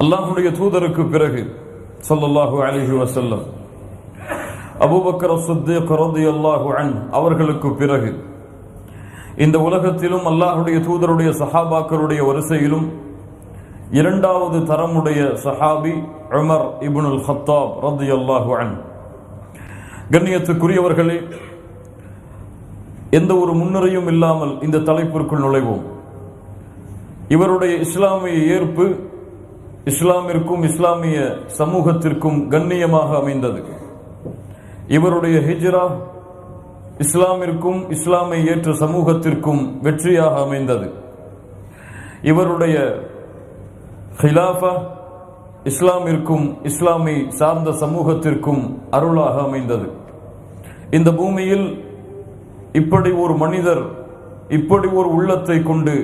அல்லாஹ்வுடைய தூதருக்கு பிறகு ஸல்லல்லாஹு அலைஹி வஸல்லம் அபூபக்கர் அஸ்-சித்தீக் ரலியல்லாஹு அன்ஹு அவர்களுக்கு பிறகு இந்த உலகத்திலும் அல்லாஹ்வுடைய தூதருடைய சஹாபாக்களுடைய வரிசையிலும் இரண்டாவது தரமுடைய சஹாபி உமர் இப்னுல் கத்தாப் ரலியல்லாஹு அன்ஹு. கண்ணியத்துக்குரியவர்களே, எந்த ஒரு முன்னுரையும் இல்லாமல் இந்த தலைப்பிற்குள் நுழைவோம். இவருடைய இஸ்லாமிய ஏற்பு இஸ்லாமிற்கும் இஸ்லாமிய சமூகத்திற்கும் கண்ணியமாக அமைந்தது. இவருடைய ஹிஜ்ரா இஸ்லாமிற்கும் இஸ்லாமை ஏற்ற சமூகத்திற்கும் வெற்றியாக அமைந்தது. இவருடைய ஹிலாஃபா இஸ்லாமிற்கும் இஸ்லாமை சார்ந்த சமூகத்திற்கும் அருளாக அமைந்தது. இந்த பூமியில் இப்படி ஒரு மனிதர், இப்படி ஒரு உள்ளத்தை கொண்டு,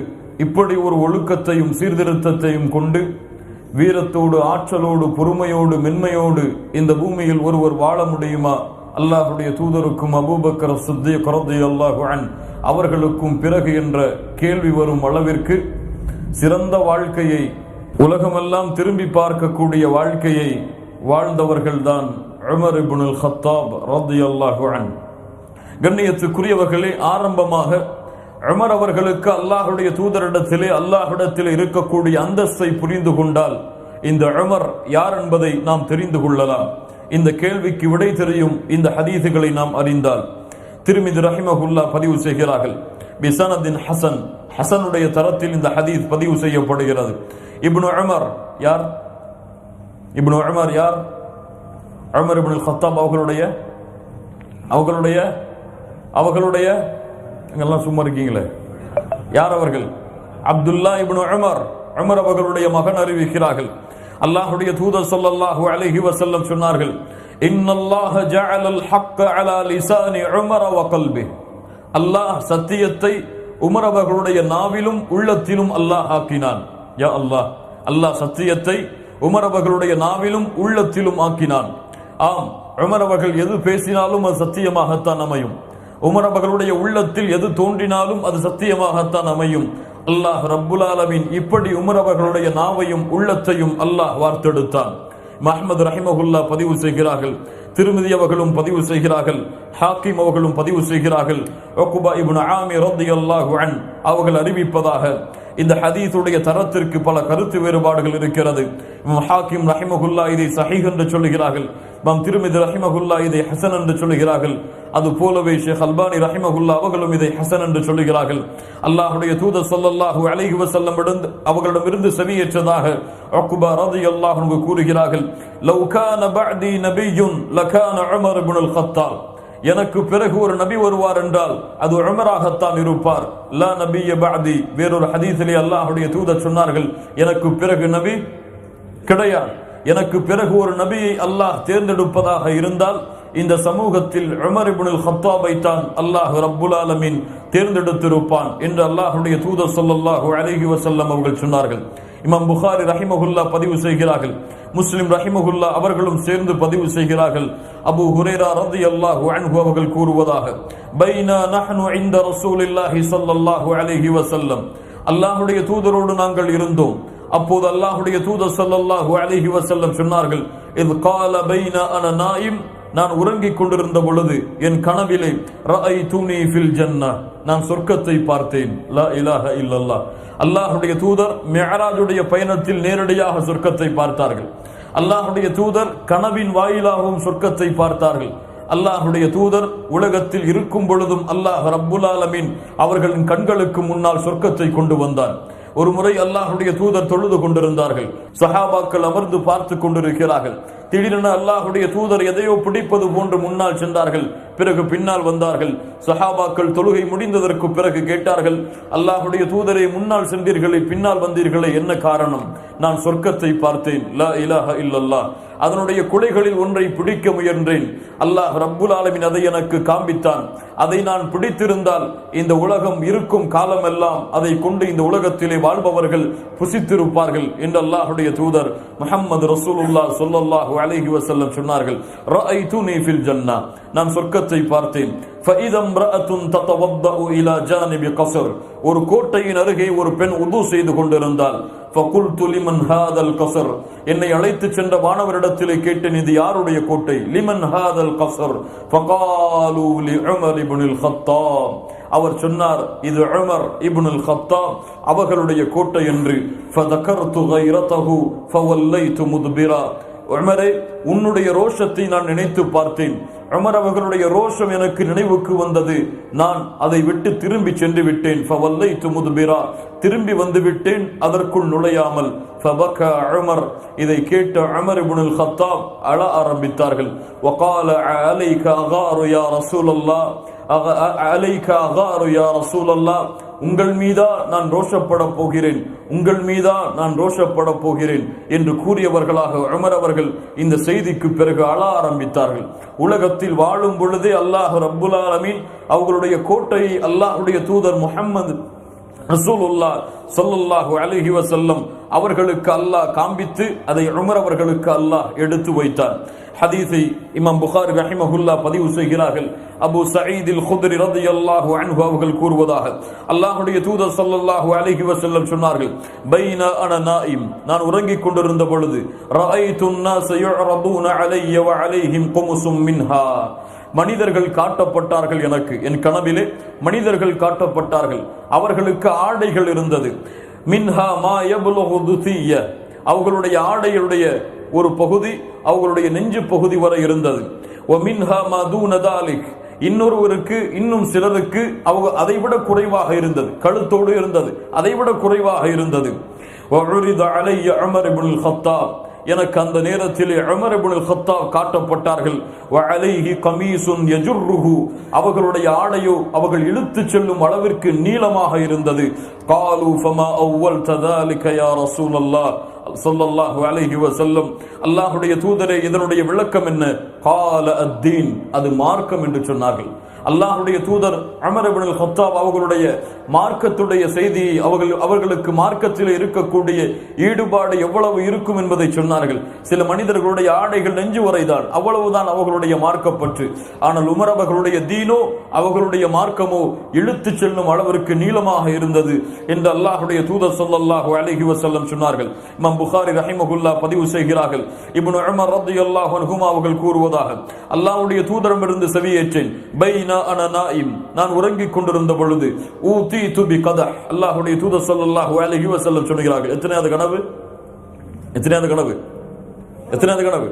இப்படி ஒரு ஒழுக்கத்தையும் சீர்திருத்தத்தையும் கொண்டு, வீரத்தோடு ஆற்றலோடு பொறுமையோடு மென்மையோடு இந்த பூமியில் ஒருவர் வாழ முடியுமா? அல்லாஹ்வுடைய தூதருக்கும் அபூபக்கர் சித்திக் ரலியல்லாஹு அன்ஹு அவர்களுக்கும் பிறகு என்ற கேள்வி வரும் அளவிற்கு சிறந்த வாழ்க்கையை, உலகமெல்லாம் திரும்பி பார்க்கக்கூடிய வாழ்க்கையை வாழ்ந்தவர்கள்தான் உமர் இப்னுல் கத்தாப் ரலியல்லாஹு அன்ஹு. கண்ணியத்துக்குரியவர்களே, ஆரம்பமாக உமர் அவர்களுக்கு அல்லாஹ்வுடைய தூதரிடத்திலே அல்லாஹ்விடத்திலே இருக்கக்கூடிய அந்தஸ்தை புரிந்து கொண்டால் இந்த உமர் யார் என்பதை நாம் தெரிந்து கொள்ளலாம். இந்த கேள்விக்கு விடை தெரியும் இந்த ஹதீஸுகளை நாம் அறிந்தால். திர்மிதி ரஹிமஹுல்லாஹ் பதிவு செய்கிறார்கள், பிஸனதின் ஹசன், ஹசனுடைய தரத்தில் இந்த ஹதீஸ் பதிவு செய்யப்படுகிறது. இப்னு உமர் யார்? இப்னு உமர் யார்? உமர் இப்னுல் கத்தாப் அவர்களுடைய எங்கெல்லாம் சும்மா இருக்கீங்களே, யார் அவர்கள்? அப்துல்லா இப்னு உமர், உமர் அவர்களுடைய மகன் அறிவிக்கிறார்கள். அல்லாஹ்வுடைய தூதர் ஸல்லல்லாஹு அலைஹி வஸல்லம் சொன்னார்கள், இன்னல்லாஹ ஜஅலல் ஹக்க அலா லிசானி உமர் வ கல்பி. அல்லாஹ் சத்தியத்தை உமர் அவர்களுடைய நாவிலும் உள்ளத்திலும் அல்லாஹ் ஆக்கினான். யா அல்லாஹ், அல்லாஹ் சத்தியத்தை உமர் அவர்களுடைய நாவிலும் உள்ளத்திலும் ஆக்கினான். ஆம், உமர் அவர்கள் எது பேசினாலும் அது சத்தியமாகத்தான் அமையும். உமர் அவர்களுடைய உள்ளத்தில் எது தோன்றினாலும் அது சத்தியமாகத்தான் அமையும். அல்லாஹ் ரப்புல் ஆலமீன் இப்படி உமர் அவர்களுடைய நாவையும் உள்ளத்தையும் அல்லாஹ் வார்த்தெடுத்தான். அஹ்மத் ரஹிமஹுல்லாஹ் பதிவு செய்கிறார்கள், திர்மிதி அவர்களும் பதிவு செய்கிறார்கள், ஹாக்கிம் அவர்களும் பதிவு செய்கிறார்கள். உக்பா இப்னு ஆமிர் ரலியல்லாஹு அன்ஹு அவர்கள் அறிவிப்பதாக இந்த ஹதீஸுடைய தரத்திற்கு பல கருத்து வேறுபாடுகள் இருக்கிறது. ஹாக்கிம் ரஹிமஹுல்லாஹ் இதை சஹீஹ் என்று சொல்லுகிறார்கள், திர்மிதி ரஹிமஹுல்லாஹ் இதை ஹசன் என்று சொல்லுகிறார்கள். அது போலவே ஷேக் அல்பானி ரஹிமஹுல்லாஹ் அவர்களும் இதை ஹசன் என்று சொல்லுகிறார்கள். அல்லாஹ்வுடைய தூதர் ஸல்லல்லாஹு அலைஹி வஸல்லம் அவர்களிடமிருந்து செவியேற்றதாக உக்பா ரலியல்லாஹு அன்ஹு கூறுகிறார்கள், லவ் கான பஅதி நபிய்யுன் லகான உமர் இப்னுல் கத்தாப். எனக்கு பிறகு ஒரு நபி வருவார் என்றால் அது உமராகத்தான் இருப்பார். லா நபிய பஅதி. வேறொரு ஹதீஸிலே அல்லாஹ்வுடைய தூதர் சொன்னார்கள், எனக்கு பிறகு நபி கிடையாது. எனக்கு பிறகு ஒரு நபியை அல்லாஹ் தேர்ந்தெடுப்பதாக இருந்தால் இந்த சமூகத்தில் உமர் இப்னுல் கத்தாபை தான் அல்லாஹ் ரப்புல் ஆலமீன் தேர்ந்தெடுத்திருப்பான் என்று அல்லாஹ்வுடைய தூதர் ஸல்லல்லாஹு அலைஹி வஸல்லம் அவர்கள் சொன்னார்கள். இமாம் புகாரி ரஹிமஹுல்லாஹ் பதிவு செய்கிறார்கள், முஸ்லிம் ரஹிமஹுல்லாஹ் அவர்களும் சேர்ந்து பதிவு செய்கிறார்கள். அபூ ஹுரைரா ரலியல்லாஹு அன்ஹு அவர்கள் கூறுவதாக, பைனா நஹ்னு இன்த ரசூலில்லாஹி ஸல்லல்லாஹு அலைஹி வஸல்லம், அல்லாஹ்வுடைய தூதரோடு நாங்கள் இருந்தோம். அப்போது அல்லாஹ்வுடைய தூதர் ஸல்லல்லாஹு அலைஹி வஸல்லம் சொன்னார்கள், இத் கால பைனா அன நாயிம், நான் உறங்கிக் கொண்டிருந்த பொழுது என் கனவிலே ரஅய்துனி ஃபில் ஜன்னah, நான் சொர்க்கத்தை பார்த்தேன். லா இலாஹ இல்லல்லாஹ். அல்லாஹ்வுடைய தூதர் மிஅராஜுடைய பயணத்தில் நேரடியாக சொர்க்கத்தை பார்த்தார்கள். அல்லாஹ்வுடைய தூதர் கனவின் வாயிலாகவும் சொர்க்கத்தை பார்த்தார்கள். அல்லாஹ்வுடைய தூதர் உலகத்தில் இருக்கும் பொழுதும் அல்லாஹ் ரப்புல் ஆலமீன் அவர்களின் கண்களுக்கு முன்னால் சொர்க்கத்தை கொண்டு வந்தார். ஒரு முறை அல்லாஹ்வுடைய தூதர் தொழுது கொண்டிருந்தார்கள். சஹாபாக்கள் அமர்ந்து பார்த்து கொண்டிருக்கிறார்கள். திடீரென அல்லாஹ்வுடைய தூதர் எதையோ பிடிப்பது போன்று முன்னால் சென்றார்கள். பிறகு பின்னால் வந்தார்கள். சஹாபாக்கள் தொழுகை முடிந்ததற்கு பிறகு கேட்டார்கள், அல்லாஹ்வுடைய தூதரை முன்னால் சென்றீர்களே, பின்னால் வந்தீர்களே, என்ன காரணம்? நான் சொர்க்கத்தை பார்த்தேன். லா இலாஹ இல்லல்லாஹ். அதனுடைய குலைகளில் ஒன்றை பிடிக்க முயன்றேன். அல்லாஹ் ரப்புல் ஆலமீன் அதை எனக்கு காண்பித்தான். அதை நான் பிடித்திருந்தால் இந்த உலகம் இருக்கும் காலமெல்லாம் அதை கொண்டு இந்த உலகத்திலே வாழ்பவர்கள் புசித்திருப்பார்கள் என்று அல்லாஹ்வுடைய தூதர் முஹம்மது ரசூலுல்லாஹ் ஸல்லல்லாஹு அலைஹி வஸல்லம் சொன்னார்கள். ரஅய்துனி ஃபில் ஜன்னah, நான் சொர்க்கத்தை பக்கத்தை பார்த்தேன். فَإِذَا امْرَأَةٌ تَتَوَضَّأُ إِلَى جَانِبِ قَصْرٍ ஒரு கோட்டையின் அருகே ஒரு பெண் உது செய்து கொண்டிருந்தாள். فَقُلْتُ لِمَنْ هَذَا الْقَصْرُ என்னை அழைத்து சென்ற மாணவரிடத்திலே கேட்டேன், இது யாருடைய கோட்டை? لِمَنْ هَذَا الْقَصْرُ فَقَالُوا لِعُمَرِ بْنِ الْخَطَّابِ அவர் சொன்னார், இது உமர் இப்னு அல் கத்தாப் அவர்களுடைய கோட்டை என்று. فَذَكَرْتُ غَيْرَتَهُ فَوَلَّيْتُ مُدْبِرًا உமரே, உன்னுடைய ரோஷத்தை நான் நினைத்து பார்த்தேன். உமர் அவர்களுடைய ரோஷம் எனக்கு நினைவுக்கு வந்தது. நான் அதை விட்டு திரும்பி சென்று விட்டேன். ஃபவல்லைது முத்பிரா திரும்பி வந்து விட்டேன், அதற்குள் நுழையாமல். ஃபபகா உமர் இதை கேட்ட உமர் இப்னு அல் கத்தாப் அழ ஆரம்பித்தார்கள். வகால அலைக அகாரு யா ரசூலல்லாஹ் அலைக அகாரு யா ரசூலல்லாஹ் உங்கள் மீதா நான் ரோஷப்பட போகிறேன், உங்கள் மீதா நான் ரோஷப்பட போகிறேன் என்று கூறியவர்களாக உமர் அவர்கள் இந்த செய்திக்கு பிறகு அழ ஆரம்பித்தார்கள். உலகத்தில் வாழும் பொழுதே அல்லாஹ் ரப்புல் ஆலமீன் அவர்களுடைய கோட்டையை அல்லாஹ்வுடைய தூதர் முஹம்மது ரசூலுல்லாஹ் ஸல்லல்லாஹு அலைஹி வஸல்லம் அவர்களுக்கு அல்லாஹ் காண்பித்து அதை உமர் அவர்களுக்கு அல்லாஹ் எடுத்து வைத்தார். ஹதீஸை இமாம் புகாரி ரஹிமஹுல்லாஹ் பதிவு செய்கிறார்கள். அபூ சயீத் அல் குத்ரி ரலியல்லாஹு அன்ஹு அவர்கள் கூறுவதாக, அல்லாஹ்வுடைய தூதர் ஸல்லல்லாஹு அலைஹி வஸல்லம் சொன்னார்கள், பைன அன நாயிம் நான் உறங்கிக் கொண்டிருந்த பொழுது, ரஅய்து الناس يعرضون علي وعليهم قمص منها மனிதர்கள் காட்டப்பட்டார்கள் எனக்கு, என் கனவிலே மனிதர்கள் காட்டப்பட்டார்கள், அவர்களுக்கு ஆடைகள் இருந்தது. மின்ஹா மா யப்லுகு துதிய அவர்களுடைய ஆடையுடைய ஒரு பகுதி அவர்களுடைய நெஞ்சு பகுதி வரை இருந்தது. வ மின்ஹா மா தூன தாலிக் இன்னொருவருக்கு இன்னும் சிலருக்கு அதைவிட குறைவாக இருந்தது, கழுத்தோடு இருந்தது, அதைவிட குறைவாக இருந்தது. வ உரித அலைய உமர் இப்னு அல் கத்தாப் எனக்கு அந்த நேரத்தில் உமர் இப்னு அல் கத்தாப் காட்டப்பட்டார்கள். வ அலைஹி கமீசுன் யஜுர்ருஹு அவர்களுடைய ஆடையோ அவர்கள் இழுத்து செல்லும் அளவிற்கு நீளமாக இருந்தது. காலு ஃபமா அவ்வல்த ذلك யா ரசூலல்லாஹ் ஸல்லல்லாஹு அலைஹி வஸல்லம் அல்லாஹ்வுடைய தூதரே இதனுடைய விளக்கம் என்ன? கால அத்தீன் அது மார்க்கம் என்று சொன்னார்கள். அல்லாஹ்வுடைய தூதர் உமர் இப்னு அல் கத்தாப் அவர்களுடைய மார்க்கத்துடைய செய்தியை அவர்களுக்கு மார்க்கத்தில் இருக்கக்கூடிய ஈடுபாடு எவ்வளவு இருக்கும் என்பதை சொன்னார்கள். சில மனிதர்களுடைய ஆடைகள் நெஞ்சு வரைதான், அவ்வளவுதான் அவர்களுடைய மார்க்கப்பற்று. ஆனால் உமர் அவர்களுடைய தீனோ அவர்களுடைய மார்க்கமோ இழுத்து செல்லும் அளவிற்கு நீளமாக இருந்தது என்று அல்லாஹ்வுடைய தூதர் ஸல்லல்லாஹு அலைஹி வஸல்லம் சொன்னார்கள். இமாம் புகாரி ரஹிமஹுல்லாஹ் பதிவு செய்கிறார்கள். இப்னு உமர் ரலியல்லாஹு அன்ஹுமா அவர்கள் கூறுவதாக, அல்லாஹ்வுடைய தூதரிடமிருந்து செவியேற்றேன். பைன அன நாயிம் நான் உறங்கிக் கொண்டிருந்த பொழுது ஊதீது பிகதஹ் அல்லாஹ்வுடைய தூதர் ஸல்லல்லாஹு அலைஹி வஸல்லம் சொல்கிறார்கள். எத்தனையாவது கனவு? எத்தனையாவது கனவு? எத்தனையாவது கனவு?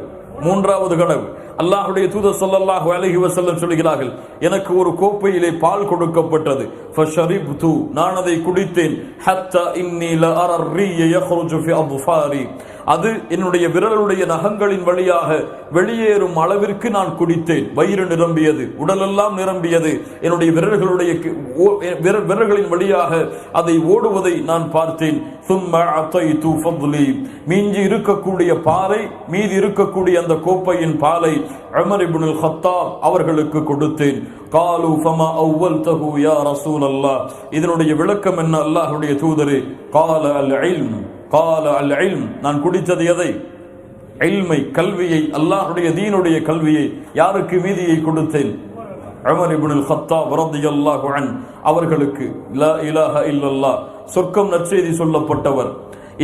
மூன்றாவது கனவு. அல்லாஹ்வுடைய தூதர் ஸல்லல்லாஹு அலைஹி வஸல்லம் சொல்கிறார்கள், எனக்கு ஒரு கோப்பையிலே பால் கொடுக்கப்பட்டது. ஃபஷரிப்து நான் அதை குடித்தேன். ஹத்தா இன்னி லஅர الري يخرج في اظفاري அது என்னுடைய விரலுடைய நகங்களின் வழியாக வெளியேறும் அளவிற்கு நான் குடித்தேன். வயிறு நிரம்பியது, உடலெல்லாம் நிரம்பியது. என்னுடைய விரல்களின் வழியாக அதை ஓடுவதை நான் பார்த்தேன். ثم اعطيت فضلي மீதி இருக்கக்கூடிய பாலை, மீதி இருக்கக்கூடிய அந்த கோப்பையின் பாலை உமர் இப்னு அல் கத்தாப் அவர்களுக்கு கொடுத்தேன். காலு ஃபமா அவ்வல்தஹு யா ரசூலல்லாஹ் இதனுடைய விளக்கம் என்ன அல்லாஹ்வுடைய தூதரே? கால அல் இல்ம் கால அல் இல்ம் நான் குடித்தது எதை? இல்மை, கல்வியை, அல்லாஹ்வுடைய தீனுடைய கல்வியை. யாருக்கு மீதியை கொடுத்தேன்? உமர் இப்னு அல் கத்தாப் ரலியல்லாஹு அன்ஹு அவர்களுக்கு. லா இலாஹ இல்லல்லாஹ் சொர்க்கம் நற்செய்தி சொல்லப்பட்டவர்,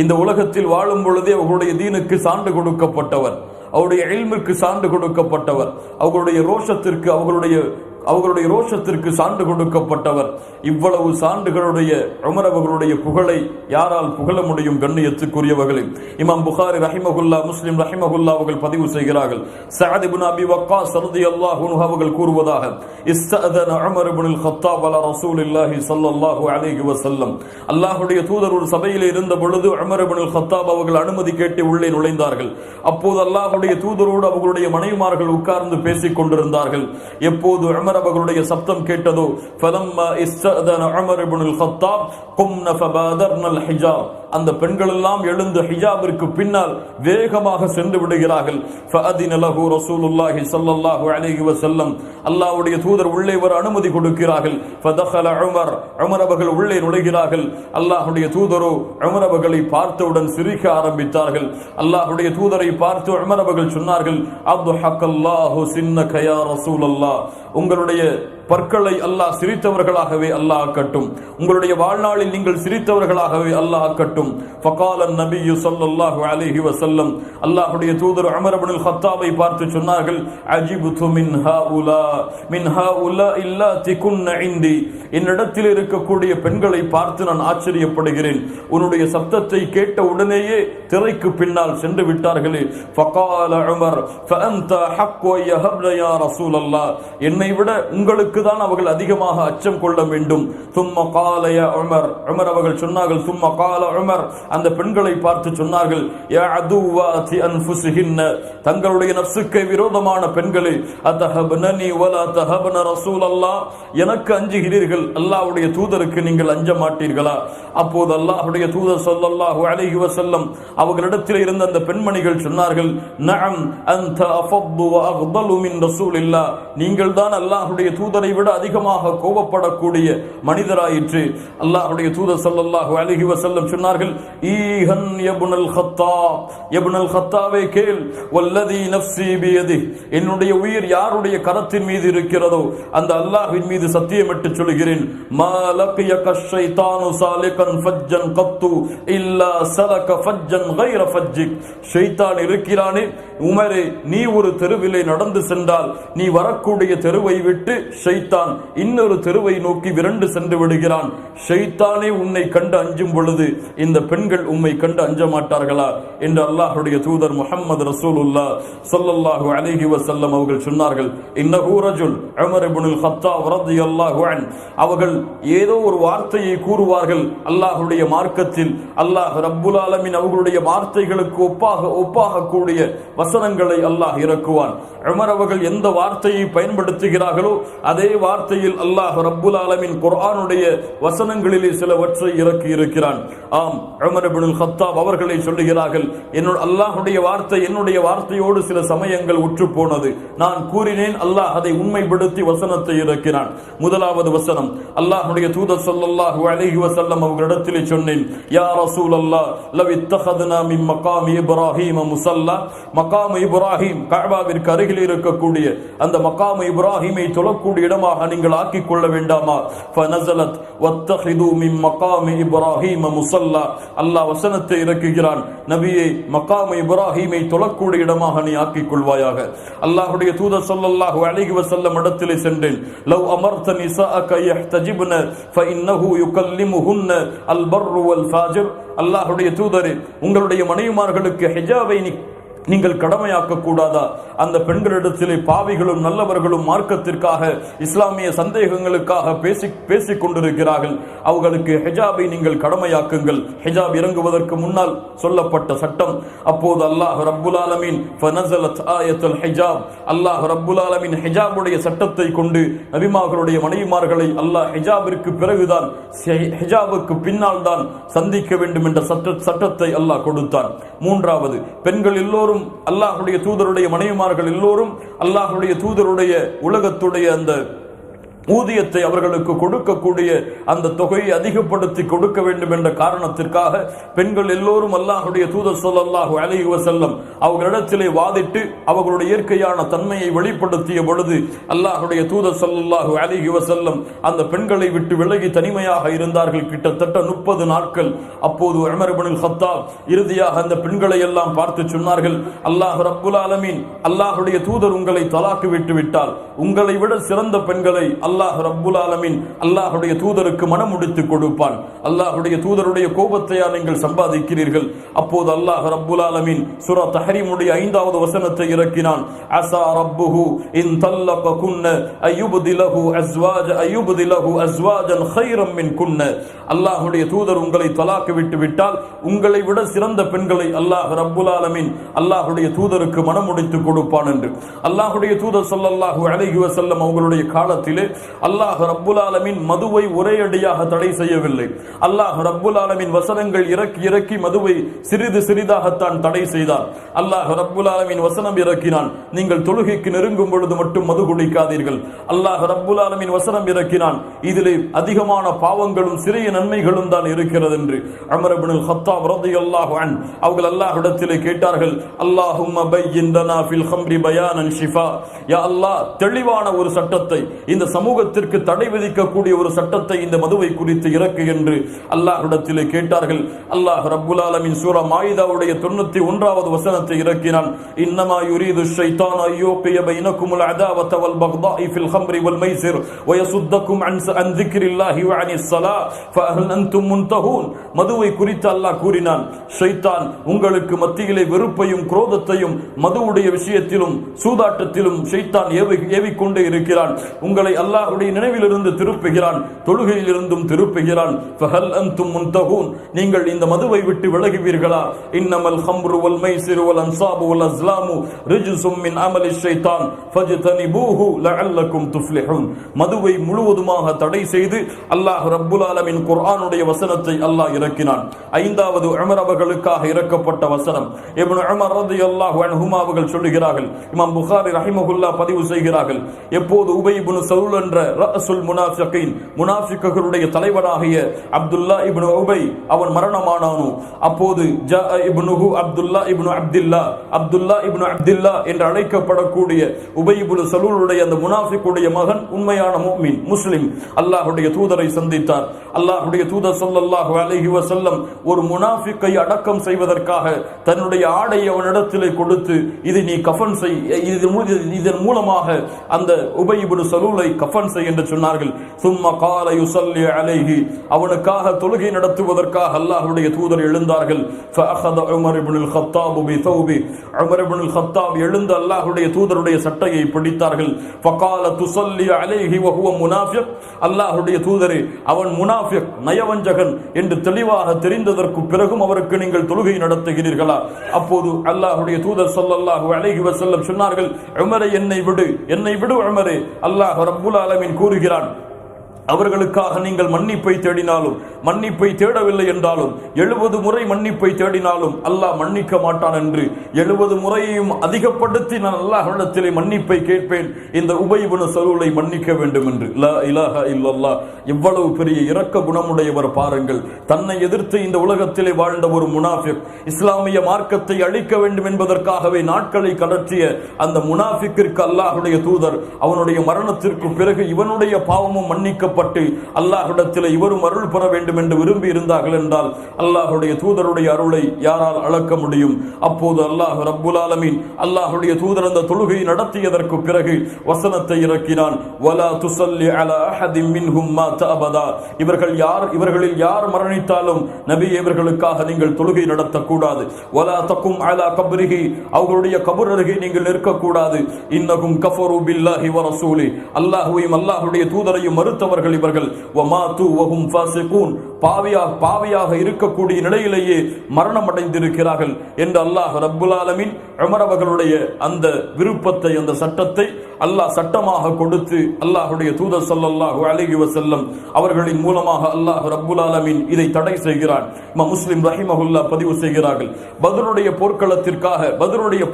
இந்த உலகத்தில் வாழும் பொழுதே அவர்களுடைய தீனுக்கு சான்று கொடுக்கப்பட்டவர், அவருடைய இல்முக்கு சான்று கொடுக்கப்பட்டவர், அவர்களுடைய ரோஷத்திற்கு அவர்களுடைய ரோஷத்திற்கு சான்று கொடுக்கப்பட்டவர். இவ்வளவு சான்றுகளுடைய உமர் அவர்களுடைய புகழை யாரால் புகழ முடியும்? கண்ணியத்துக்குரியவர்களே, இமாம் புகாரி ரஹிமஹுல்லாஹ், முஸ்லிம் ரஹிமஹுல்லாஹ் அவர்கள் பதிவு செய்கிறார்கள். சஅத் இப்னு அபி வக்காஸ் ரலியல்லாஹு அன்ஹு அவர்கள் கூறுவதாக, இஸ்தஅதன உமர் இப்னு அல் கத்தாப் அலா ரசூலில்லாஹி ஸல்லல்லாஹு அலைஹி வஸல்லம் அல்லாஹ்வுடைய தூதர் ஒரு சபையில் இருந்த பொழுது உமர் இப்னு அல் கத்தாப் அவர்கள் அனுமதி கேட்டு உள்ளே நுழைந்தார்கள். அப்போது அல்லாஹ்வுடைய தூதரோடு அவர்களுடைய மனைவிமார்கள் உட்கார்ந்து பேசிக் கொண்டிருந்தார்கள். எப்போது உமர் அவர்களுடைய சப்தம் கேட்டதோ, ஃபலம்மா இஸ்தஅதன உமர் இப்னு அல் கத்தாப் கும்ன ஃபபாதர்ன அல் ஹிஜாப் அந்த பெண்கள் எல்லாம் எழுந்து ஹிஜாபிற்கு பின்னால் வேகமாக சென்று விடுகிறார்கள். ஃபஅதின லஹு ரசூலுல்லாஹி ஸல்லல்லாஹு அலைஹி வஸல்லம், அல்லாஹ்வுடைய தூதர் உள்ளே வர அனுமதி கொடுக்கிறார்கள். ஃபதഖல உமர், உமர் அவர்கள் உள்ளே நுழைகிறார்கள். அல்லாஹ்வுடைய தூதரோ உமர் அவர்களை பார்த்தவுடன் சிரிக்க ஆரம்பித்தார்கள். அல்லாஹ்வுடைய தூதரை பார்த்து உமர் அவர்கள் சொன்னார்கள், அப்துஹக்கல்லாஹு சின்னக யா ரசூலல்லாஹ், உங்களுடைய பற்களை அல்லாஹ் சிரித்தவர்களாகவே அல்லாஹ் ஆக்கட்டும், உங்களுடைய வாழ்நாளில் நீங்கள் சிரித்தவர்களாகவே அல்லாஹ் ஆக்கட்டும். ஃபகால நபியு ஸல்லல்லாஹு அலைஹி வஸல்லம், அல்லாஹ்வுடைய தூதர் உமர் இப்னுல் கத்தாபை பார்த்து சொன்னார்கள், அஜிப்து மின் ஹாஉலா இல்லாதி குன்ன இந்தி, என்னிடத்தில் இருக்கக்கூடிய பெண்களை பார்த்து நான் ஆச்சரியப்படுகிறேன், உன்னுடைய சப்தத்தை கேட்ட உடனேயே திரைக்கு பின்னால் சென்று விட்டார்களே. ஃபகால உமர் ஃபஅன்த ஹக்கு யஹப்ன யா ரசூலல்லாஹ், என்னை விட உங்களுக்கு தான் அவர்கள் அதிகமாக அச்சம் கொள்ள வேண்டும். சும்ம கால யா உமர், உமர் அவர்கள் சொன்னார்கள், சும்ம கால உமர், அந்த பெண்களை பார்த்து சொன்னார்கள், யா அதுவாதி அன்ஃபுஸிஹின்ன, தங்களுடைய நஃப்ஸுக்கு விரோதமான பெண்களே, அதஹப்னனி வலா தஹப்ன ரசூலல்லாஹ், எனக்கு அஞ்சுகிறீர்கள், அல்லாஹ்வுடைய தூதருக்கு நீங்கள் அஞ்ச மாட்டீர்களா? அப்போது அல்லாஹ்வுடைய தூதர் ஸல்லல்லாஹு அலைஹி வஸல்லம் அவர்களிடத்தில் இருந்த அந்த பெண்மணிகள் சொன்னார்கள், நஅம் அன்த அஃபது வ அஃதலு மின் ரசூலில்லாஹ், நீங்கள் தான் அல்லாஹ்வுடைய தூதரை விட அதிகமாக கோபப்படக்கூடிய மனிதராயிற்று. அல்லாஹ்வுடைய தூதர் ஸல்லல்லாஹு அலைஹி வஸல்லம் சொன்னார்கள், ஈஹன் இப்னுல் கத்தாப், இப்னுல் கத்தாவே கேள், வல்லதி நஃப்ஸி பியதி, என்னுடைய உயிர் யாருடைய கரத்தின் மீது இருக்கிறதோ அந்த அல்லாஹ்வின் மீது சத்தியமிட்டு சொல்கிறேன், மா லகியக ஷைத்தானு சாலிகன் ஃபஜ்ஜன் கத்து இல்லா சலக ஃபஜ்ஜன் கைர ஃபஜ்ஜிக், ஷைத்தான் இருக்கிறானே உமரே, நீ ஒரு தெருவிலே நடந்து சென்றால் நீ வரக்கூடிய தெருவை விட்டு ஷைத்தான் இன்னொரு தெருவை நோக்கி விரண்டு சென்று விடுகிறான். ஷைத்தானே உன்னை கண்டு அஞ்சும் பொழுது இந்த பெண்கள் உம்மை கண்டு அஞ்ச மாட்டார்களா என்று அல்லாஹ்வுடைய தூதர் முஹம்மது ரசூலுல்லாஹ் ஸல்லல்லாஹு அலைஹி வஸல்லம் அவர்கள் சொன்னார்கள். இன்னஹு ரஜுல், உமர் இப்னுல் கத்தாப் ரலியல்லாஹு அன்ஹு, அவர்கள் ஏதோ ஒரு வார்த்தையை கூறுவார்கள், அல்லாஹ்வுடைய மார்க்கத்தில் அல்லாஹ் ரப்புல் ஆலமீன் அவர்களுடைய வார்த்தைகளுக்கு ஒப்பாக கூடிய வசனங்களை அல்லாஹ் இறக்குவான். உமர் அவர்கள் எந்த வார்த்தையை பயன்படுத்துகிறார்களோ அதே வார்த்தையில் அல்லாஹ் ரப்புல் ஆலமீன் குர்ஆனுடைய வசனங்களிலே சிலவற்றை இறக்கி இருக்கிறான். ஆம், உமர் இப்னுல் கத்தாப் அவர்களை சொல்லுகிறார்கள், அல்லாஹ்வுடைய வார்த்தை என்னுடைய வார்த்தையோடு சில சமயங்கள் உற்று போனது, நான் கூறினேன், அல்லாஹ் அதை உண்மைப்படுத்தி வசனத்தை இறக்கினான். முதலாவது வசனம், அல்லாஹ்வுடைய தூதர் ஸல்லல்லாஹு அலைஹி வஸல்லம் அவர்களிடத்திலே சொன்னேன், யா ரசூலல்லாஹ் லவ் இத்தഖதுனா மின் மகாமி இப்ராஹீம் முஸல்லா, மகாம் இப்ராஹீம் கஅபாவிற்கு அருகில் இருக்கக்கூடிய அந்த மகாம் இப்ராஹீமை தொழக்கூடிய இடமாக நீங்கள் ஆக்கிக் கொள்ள வேண்டாமா? ஃபனஸலத் வத்தഖிது மின் மகாமி இப்ராஹீம் முஸல்லா, அல்லாஹ் வசனத்தை இறக்குகிறான், நபியே மகாம் இப்ராஹீமை தொழக்கூடிய இடமாக நீ ஆக்கிக் கொள்வாயாக. அல்லாஹ்வுடைய தூதர் ஸல்லல்லாஹு அலைஹி வஸல்லம் இடத்திலே சென்றேன், லவ் அமர்த நிஸாஅக யஹ்தஜிப்ன ஃபஇன்னஹு யுகல்லிமுஹுன்ன அல் பர்ரு வல் ஃபாஜிர், அல்லாஹ்வுடைய தூதரே, உங்களுடைய மனைவிமார்களுக்கு ஹிஜாபை நீங்கள் கடமையாக்க கூடாதா? அந்த பெண்களிடத்திலே பாவிகளும் நல்லவர்களும் மார்க்கத்திற்காக இஸ்லாமிய சந்தேகங்களுக்காக பேசிக் கொண்டிருக்கிறார்கள், அவர்களுக்கு ஹிஜாபை நீங்கள் கடமையாக்குங்கள். ஹிஜாப் இறங்குவதற்கு முன்னால் சொல்லப்பட்ட சட்டம். அப்போது அல்லாஹ் ரப்புல் ஆலமீன் ஃபனஸலத் ஆயத்துல் ஹிஜாப், அல்லாஹ் ரப்புல் ஆலமீன் ஹிஜாபுடைய சட்டத்தை கொண்டு நபிமார்களுடைய மனைவிமார்களை அல்லாஹ் ஹிஜாபிற்கு பிறகுதான், ஹிஜாபுக்கு பின்னால் தான் சந்திக்க வேண்டும் என்ற சட்டத்தை அல்லாஹ் கொடுத்தான். மூன்றாவது, பெண்கள் எல்லோரும் அல்லாஹ்வுடைய தூதருடைய மனைவிமார்கள் எல்லோரும் அல்லாஹ்வுடைய தூதருடைய உலகத்துடைய அந்த ஊதியத்தை அவர்களுக்கு கொடுக்கக்கூடிய அந்த தொகையை அதிகப்படுத்தி கொடுக்க வேண்டும் என்ற காரணத்திற்காக பெண்கள் எல்லோரும் அல்லாஹ்வுடைய தூதர் ஸல்லல்லாஹு அலைஹி வஸல்லம் அவர்களிடத்திலே வாதிட்டு அவர்களுடைய இயற்கையான தன்மையை வெளிப்படுத்திய பொழுது அல்லாஹ்வுடைய தூதர் ஸல்லல்லாஹு அலைஹி வஸல்லம் அந்த பெண்களை விட்டு விலகி தனிமையாக இருந்தார்கள் கிட்டத்தட்ட 30 நாட்கள். அப்போது உமர் இப்னுல் கத்தாப் இறுதியாக அந்த பெண்களை எல்லாம் பார்த்து சொன்னார்கள், அல்லாஹ் ரப்புல் ஆலமீன் அல்லாஹ்வுடைய தூதர் உங்களை தலாக்கு விட்டு விட்டால் உங்களை விட சிறந்த பெண்களை அல்லாஹ் ரப்புல் ஆலமீன் அல்லாஹ்வுடைய தூதருக்கு மனம் முடித்து கொடுப்பான். அல்லாஹ்வுடைய தூதருடைய கோபத்தையா நீங்கள் சம்பாதிக்கிறீர்கள்? அப்போது அல்லாஹ் ரப்புல் ஆலமீன் சூரா தஹ்ரீமுடைய 5வது வசனத்தை இறக்கினான். அஸா ரப்புஹு இன் தல்லககுன்ன அய்யுப்திலஹு அஸ்வாஜன் கைரம் மின் குன்ன, அல்லாஹ்வுடைய தூதர் உங்களை தலாக்கு விட்டு விட்டால் உங்களை விட சிறந்த பெண்களை அல்லாஹ் ரப்புல் ஆலமீன் அல்லாஹ்வுடைய தூதருக்கு மனம் முடித்து கொடுப்பான் என்று. அல்லாஹ்வுடைய தூதர் ஸல்லல்லாஹு அலைஹி வஸல்லம் அவர்களுடைய காலத்திலே அல்லாஹ் ரப்புல் ஆலமீன் மதுவை ஒரே அடியாக தடை செய்யவில்லை. அல்லாஹ் ரப்புல் ஆலமீன் வசனங்கள் இறக்கி இறக்கி மதுவை சிறிது சிறிதாகத்தான் தடை செய்தார். அல்லாஹ் ரப்புல் ஆலமீன் வசனம் இறக்கினான், நீங்கள் தொழுகைக்கு நெருங்கும் பொழுது மட்டும் மது குடிக்காதீர்கள். அல்லாஹ் ரப்புல் ஆலமீன் வசனம் இறக்கினான், இதிலே அதிகமான பாவங்களும் சிறிய நன்மைகளும் தான் இருக்கிறது என்று. உமர் இப்னுல் கத்தாப் ரலியல்லாஹு அன்ஹு அவர்கள் அல்லாஹ்விடத்திலே கேட்டார்கள், அல்லாஹும்ம பய்யின் லனா ஃபில் ஹம்ரி பயானன் ஷிஃபா. யா அல்லாஹ், தெளிவான ஒரு சட்டத்தை, இந்த சமூகத்திற்கு தடை விதிக்கக்கூடிய ஒரு சட்டத்தை இந்த மதுவை குறித்து இறக்கு என்று அல்லாஹ்விடத்திலே கேட்டார்கள். அல்லாஹ் ரப்புல் ஆலமீன் சூரா மாயிதாவுடைய 91வது வசனத்தை இறக்கினான், இன்னமா யுரீது ஷைத்தானு அய்யூகிய பைனகுமுல் அதாவத வல் பக்தாஇ ஃபில் ஹம்ரி வல் மைஸிர் வயசுத்தகும் அன் ذிக்ரில்லாஹி வ அனிஸ் ஸலாஹ் ஃபஹல் அன்தும் முன்தஹூன். மதுவை குறித்து அல்லாஹ் கூறினான், ஷைத்தான் உங்களுக்கு மத்தியிலே வெறுப்பையும் குரோதத்தையும் மதுவுடைய விஷயத்திலும் சூதாட்டத்திலும் ஷைத்தான் ஏவிக்கொண்டே இருக்கிறான். உங்களை அல்லாஹ்வுடைய நினைவிலிருந்து திருப்புகிறான், தொழுகையிலிருந்தும் திருப்புகிறான். ஃபஹல் அன்தும் முன்தஹூன், நீங்கள் இந்த மதுவை விட்டு விலகுவீர்களா? இன்னமல் ஹம்ரு வல் மைஸிரு வல் அன்சாபு வல் அஸ்லாமு ரிஜ்சும் மின் அமலி ஷைத்தான் ஃபஜ்தனிபூஹு லஅல்லகும் துஃப்லிஹூன். மதுவை முழுவதுமாக தடை செய்து அல்லாஹ் ரப்புல் ஆலமீன் குர்ஆனுடைய வசனத்தை அல்லாஹ் இறக்கினான். 5வது உமர் அவர்களுக்காக இறக்கப்பட்ட வசனம். இப்னு உமர் ரலியல்லாஹு அன்ஹுமா அவர்கள் சொல்லுகிறார்கள், இமாம் புகாரி ரஹிமஹுல்லாஹ் பதிவு செய்கிறார்கள், எப்போது உபய் இப்னு சலூல் என்ற ரஅசுல் முனாஃபிகீன், முனாஃபிக்குகளுடைய தலைவராகிய அப்துல்லா இப்னு உபை அவன் மரணமானானோ, அப்போது ஜா இப்னுஹு அப்துல்லா இப்னு அப்துல்லா என்று அழைக்கப்படக்கூடிய உபய் இப்னு சலூலுடைய அந்த முனாஃபிக்குடைய மகன், உண்மையான முஃமின் முஸ்லிம், அல்லாஹ்வுடைய தூதரை சந்தித்தார். அல்லாஹ்வுடைய தூதர் ஸல்லல்லாஹு அலைஹி வஸல்லம் ஒரு முனாஃபிக்கை அடக்கம் செய்வதற்காக தன்னுடைய ஆடையை அவனிடத்திலே கொடுத்து, இதை நீ கஃபன் செய், இதன் மூலமாக அந்த உபய் இப்னு சலூலை கஃபன் செய் என்று சொன்னார்கள். சும்ம கால யுஸல்லி அலைஹி, அவனுக்காக தொழுகை நடத்துவதற்காக அல்லாஹ்வுடைய தூதர் எழுந்தார்கள். ஃபஅഖத உமர் இப்னுல் கத்தாப் பிதௌபி, உமர் இப்னுல் கத்தாப் எழுந்து அல்லாஹ்வுடைய தூதருடைய சட்டையை பிடித்தார்கள். ஃபகால துஸல்லி அலைஹி வ ஹுவ முனாஃபிக், அல்லாஹ்வுடைய தூதரே, அவன் முனாஃபிக், நயவஞ்சகன் என்று தெளிவாக தெரிந்ததற்கு பிறகும் அவருக்கு நீங்கள் தொழுகை நடத்துகிறீர்களா? அப்போது அல்லாஹ்வுடைய தூதர் ஸல்லல்லாஹு அலைஹி வஸல்லம் சொன்னார்கள், உமரே, என்னை விடு உமரே. அல்லாஹ் ரப்புல் ஆலமீன் கூறுகிறான், அவர்களுக்காக நீங்கள் மன்னிப்பை தேடினாலும், மன்னிப்பை தேடவில்லை என்றாலும், 70 முறை மன்னிப்பை தேடினாலும் அல்லாஹ் மன்னிக்க மாட்டான் என்று. 70 முறையையும் அதிகப்படுத்தி நான் அல்லாஹ்விடத்திலே மன்னிப்பை கேட்பேன், இந்த உபய் இப்னு சலூலை மன்னிக்க வேண்டும் என்று. லா இலாஹா இல்லல்லாஹ். எவ்வளவு பெரிய இரக்க குணமுடையவர் பாருங்கள். தன்னை எதிர்த்து இந்த உலகத்திலே வாழ்ந்த ஒரு முனாஃபிக், இஸ்லாமிய மார்க்கத்தை அழிக்க வேண்டும் என்பதற்காகவே நாட்களை கடற்றிய அந்த முனாஃபிக்கிற்கு அல்லாஹ்வுடைய தூதர் அவனுடைய மரணத்திற்கு பிறகு இவனுடைய பாவமும் மன்னிக்க அல்லாஹ்விடத்தில் இவரும் அருள் பெற வேண்டும் என்று விரும்பி இருந்தார்கள் என்றால் அல்லாஹ்வுடைய தூதருடைய அருளை யாரால் அளக்க முடியும்? அப்போது அல்லாஹ் ரப்புல் ஆலமீன் அல்லாஹ்வுடைய தூதர் அந்த தொழுகை நடத்தியதற்கு பிறகு வசனத்தை இறக்கினான், வலா துஸல்லி அலா அஹதின் மின்ஹும் மாத அபதா. இவர்களில் யார் மரணித்தாலும் நபி, இவர்களுக்காக நீங்கள் தொழுகை நடத்தக்கூடாது. வலா தகும் அலா கப்ரிஹி, அவர்களுடைய கபர் அருகே நீங்கள் நிற்கக்கூடாது. இன்னகும் கஃபரு பில்லாஹி வ ரசூலி, அல்லாஹ்வையும் அல்லாஹ்வுடைய தூதரையும் மறுத்தவர்கள் இவர்கள். வமாது வஹும் ஃபாஸிகூன், பாவியாக இருக்கக்கூடிய நிலையிலேயே மரணம் அடைந்திருக்கிறார்கள் என்று அல்லாஹ் ரப்புல் ஆலமீன் உமர் அவர்களுடைய அந்த விருப்பத்தை, அந்த சட்டத்தை அல்லாஹ் சட்டமாக கொடுத்து அல்லாஹ்வுடைய தூதர் ஸல்லல்லாஹு அலைஹி வஸல்லம் அவர்களின் மூலமாக அல்லாஹ் ரப்புல் ஆலமீன் இதை தடை செய்கிறான். இமாம் முஸ்லிம் ரஹிமஹுல்லாஹ் பதிவு செய்கிறார்கள், பத்ருடைய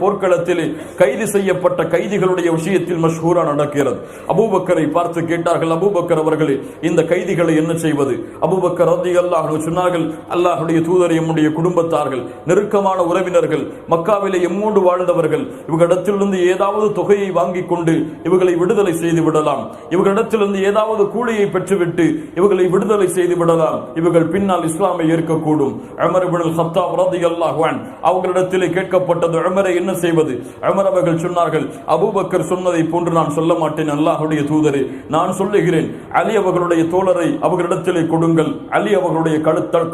போர்க்களத்திலே கைது செய்யப்பட்ட கைதிகளுடைய விஷயத்தில் மஷ்ஹூரா நடக்கிறது. அபூபக்கரை பார்த்து கேட்டார்கள், அபூபக்கர் அவர்களே, இந்த கைதிகளை என்ன செய்வது? அபூபக்கர் ரலியல்லாஹு அன்ஹு சொன்னார்கள், அல்லாஹ்வுடைய தூதர், எம்முடைய குடும்பத்தார்கள், நெருக்கமான உறவினர்கள், மக்காவிலே எம்மோடு வாழ்ந்தவர்கள், இவர்களிடத்திலிருந்து ஏதாவது தொகையை வாங்கிக் கொண்டு இவர்களை விடுதலை செய்து விடலாம். இவர்களிடத்திலிருந்து ஏதாவது கூலியை பெற்றுவிட்டு இவர்களை விடுதலை செய்து விடலாம். இவர்கள் பின்னால் இஸ்லாமை ஏற்கக்கூடும். உமர் இப்னுல் கத்தாப் ரலியல்லாஹு அன்ஹு அவர்களிடத்திலே கேட்கப்பட்டது, உமரை என்ன செய்வது? உமர் அவர்கள் சொன்னார்கள், அபூபக்கர் சொன்னதை போன்று நான் சொல்ல மாட்டேன் அல்லாஹ்வுடைய தூதரே, நான் சொல்லுகிறேன், அலி அலி அவர்களுடைய தோழரை அவர்களிடத்திலே கொடுங்கள், அலி அவர்களுடைய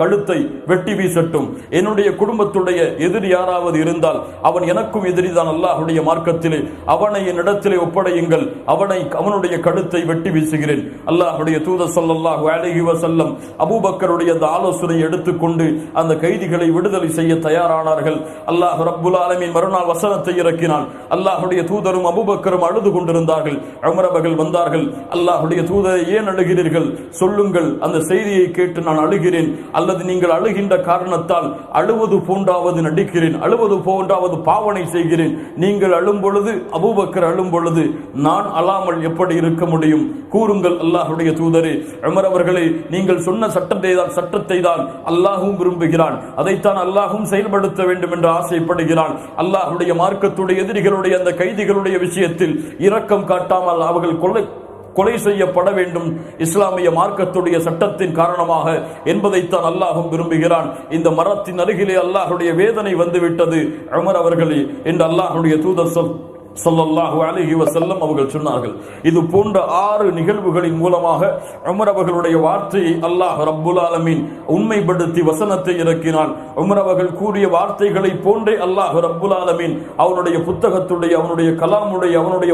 கழுத்தை வெட்டி வீசட்டும். என்னுடைய குடும்பத்துடைய எதிரி யாராவது இருந்தால் அவன் எனக்கும் எதிரிதான் அல்லாஹ்வுடைய மார்க்கத்திலே, அவனை என்னிடத்திலே ஒப்படையுங்கள், அவனுடைய கழுத்தை வெட்டி வீசுகிறேன். அல்லாஹ்வுடைய தூதர் ஸல்லல்லாஹு அலைஹி வஸல்லம் அபூபக்கருடைய அந்த ஆலோசனையை எடுத்துக்கொண்டு அந்த கைதிகளை விடுதலை செய்ய தயாரானார்கள். அல்லாஹ் ரப்புல் ஆலமீன் மறுநாள் வசனத்தை இறக்கினான். அல்லாஹ்வுடைய தூதரும் அபூபக்கரும் அழுது கொண்டிருந்தார்கள். உமர் அவர்கள் வந்தார்கள். அல்லாஹ்வுடைய தூதரை, ஏன் அழுகிறீர்கள்? சொல்லுங்கள், அந்த செய்தியை கேட்டு நான் அழுகிறேன், அல்லது நீங்கள் அழுகின்ற காரணத்தால் அழுவது போன்றாவது நடிக்கிறேன், அழுவது போன்றாவது பாவனை செய்கிறேன். நீங்கள் அழும் பொழுது, அபூபக்கர் அழும் பொழுது நான் அழாமல் எப்படி இருக்க முடியும்? கூறுங்கள் அல்லாஹ்வுடைய தூதரே. உமர் அவர்களே, நீங்கள் சொன்ன சட்டத்தை தான் அல்லாஹும் விரும்புகிறான், அதைத்தான் அல்லாஹும் செயல்படுத்த வேண்டும் என்று ஆசைப்படுகிறான். அல்லாஹ்வுடைய மார்க்கத்துடைய எதிரிகளுடைய அந்த கைதிகளுடைய விஷயத்தில் இரக்கம் காட்டாமல் அவர்கள் கொலை செய்யப்பட வேண்டும் இஸ்லாமிய மார்க்கத்துடைய சட்டத்தின் காரணமாக என்பதைத்தான் அல்லாஹும் விரும்புகிறான். இந்த மரத்தின் அருகிலே அல்லாஹ்வுடைய வேதனை வந்துவிட்டது உமர் அவர்களே என்று அல்லாஹ்வுடைய தூதர் ஸல்லல்லாஹு அலைஹி வஸல்லம் அவர்கள் சொன்னார்கள். இது போன்ற 6 நிகழ்வுகளின் மூலமாக உமர் அவர்களுடைய வார்த்தையை அல்லாஹ் ரப்புல் ஆலமீன் உண்மைப்படுத்தி வசனத்தை இறக்கினான். உமர் அவர்கள் கூறிய வார்த்தைகளை போன்றே அல்லாஹ் ரப்புல் ஆலமீன் அவனுடைய புத்தகத்துடைய, அவனுடைய கலாமுடைய, அவனுடைய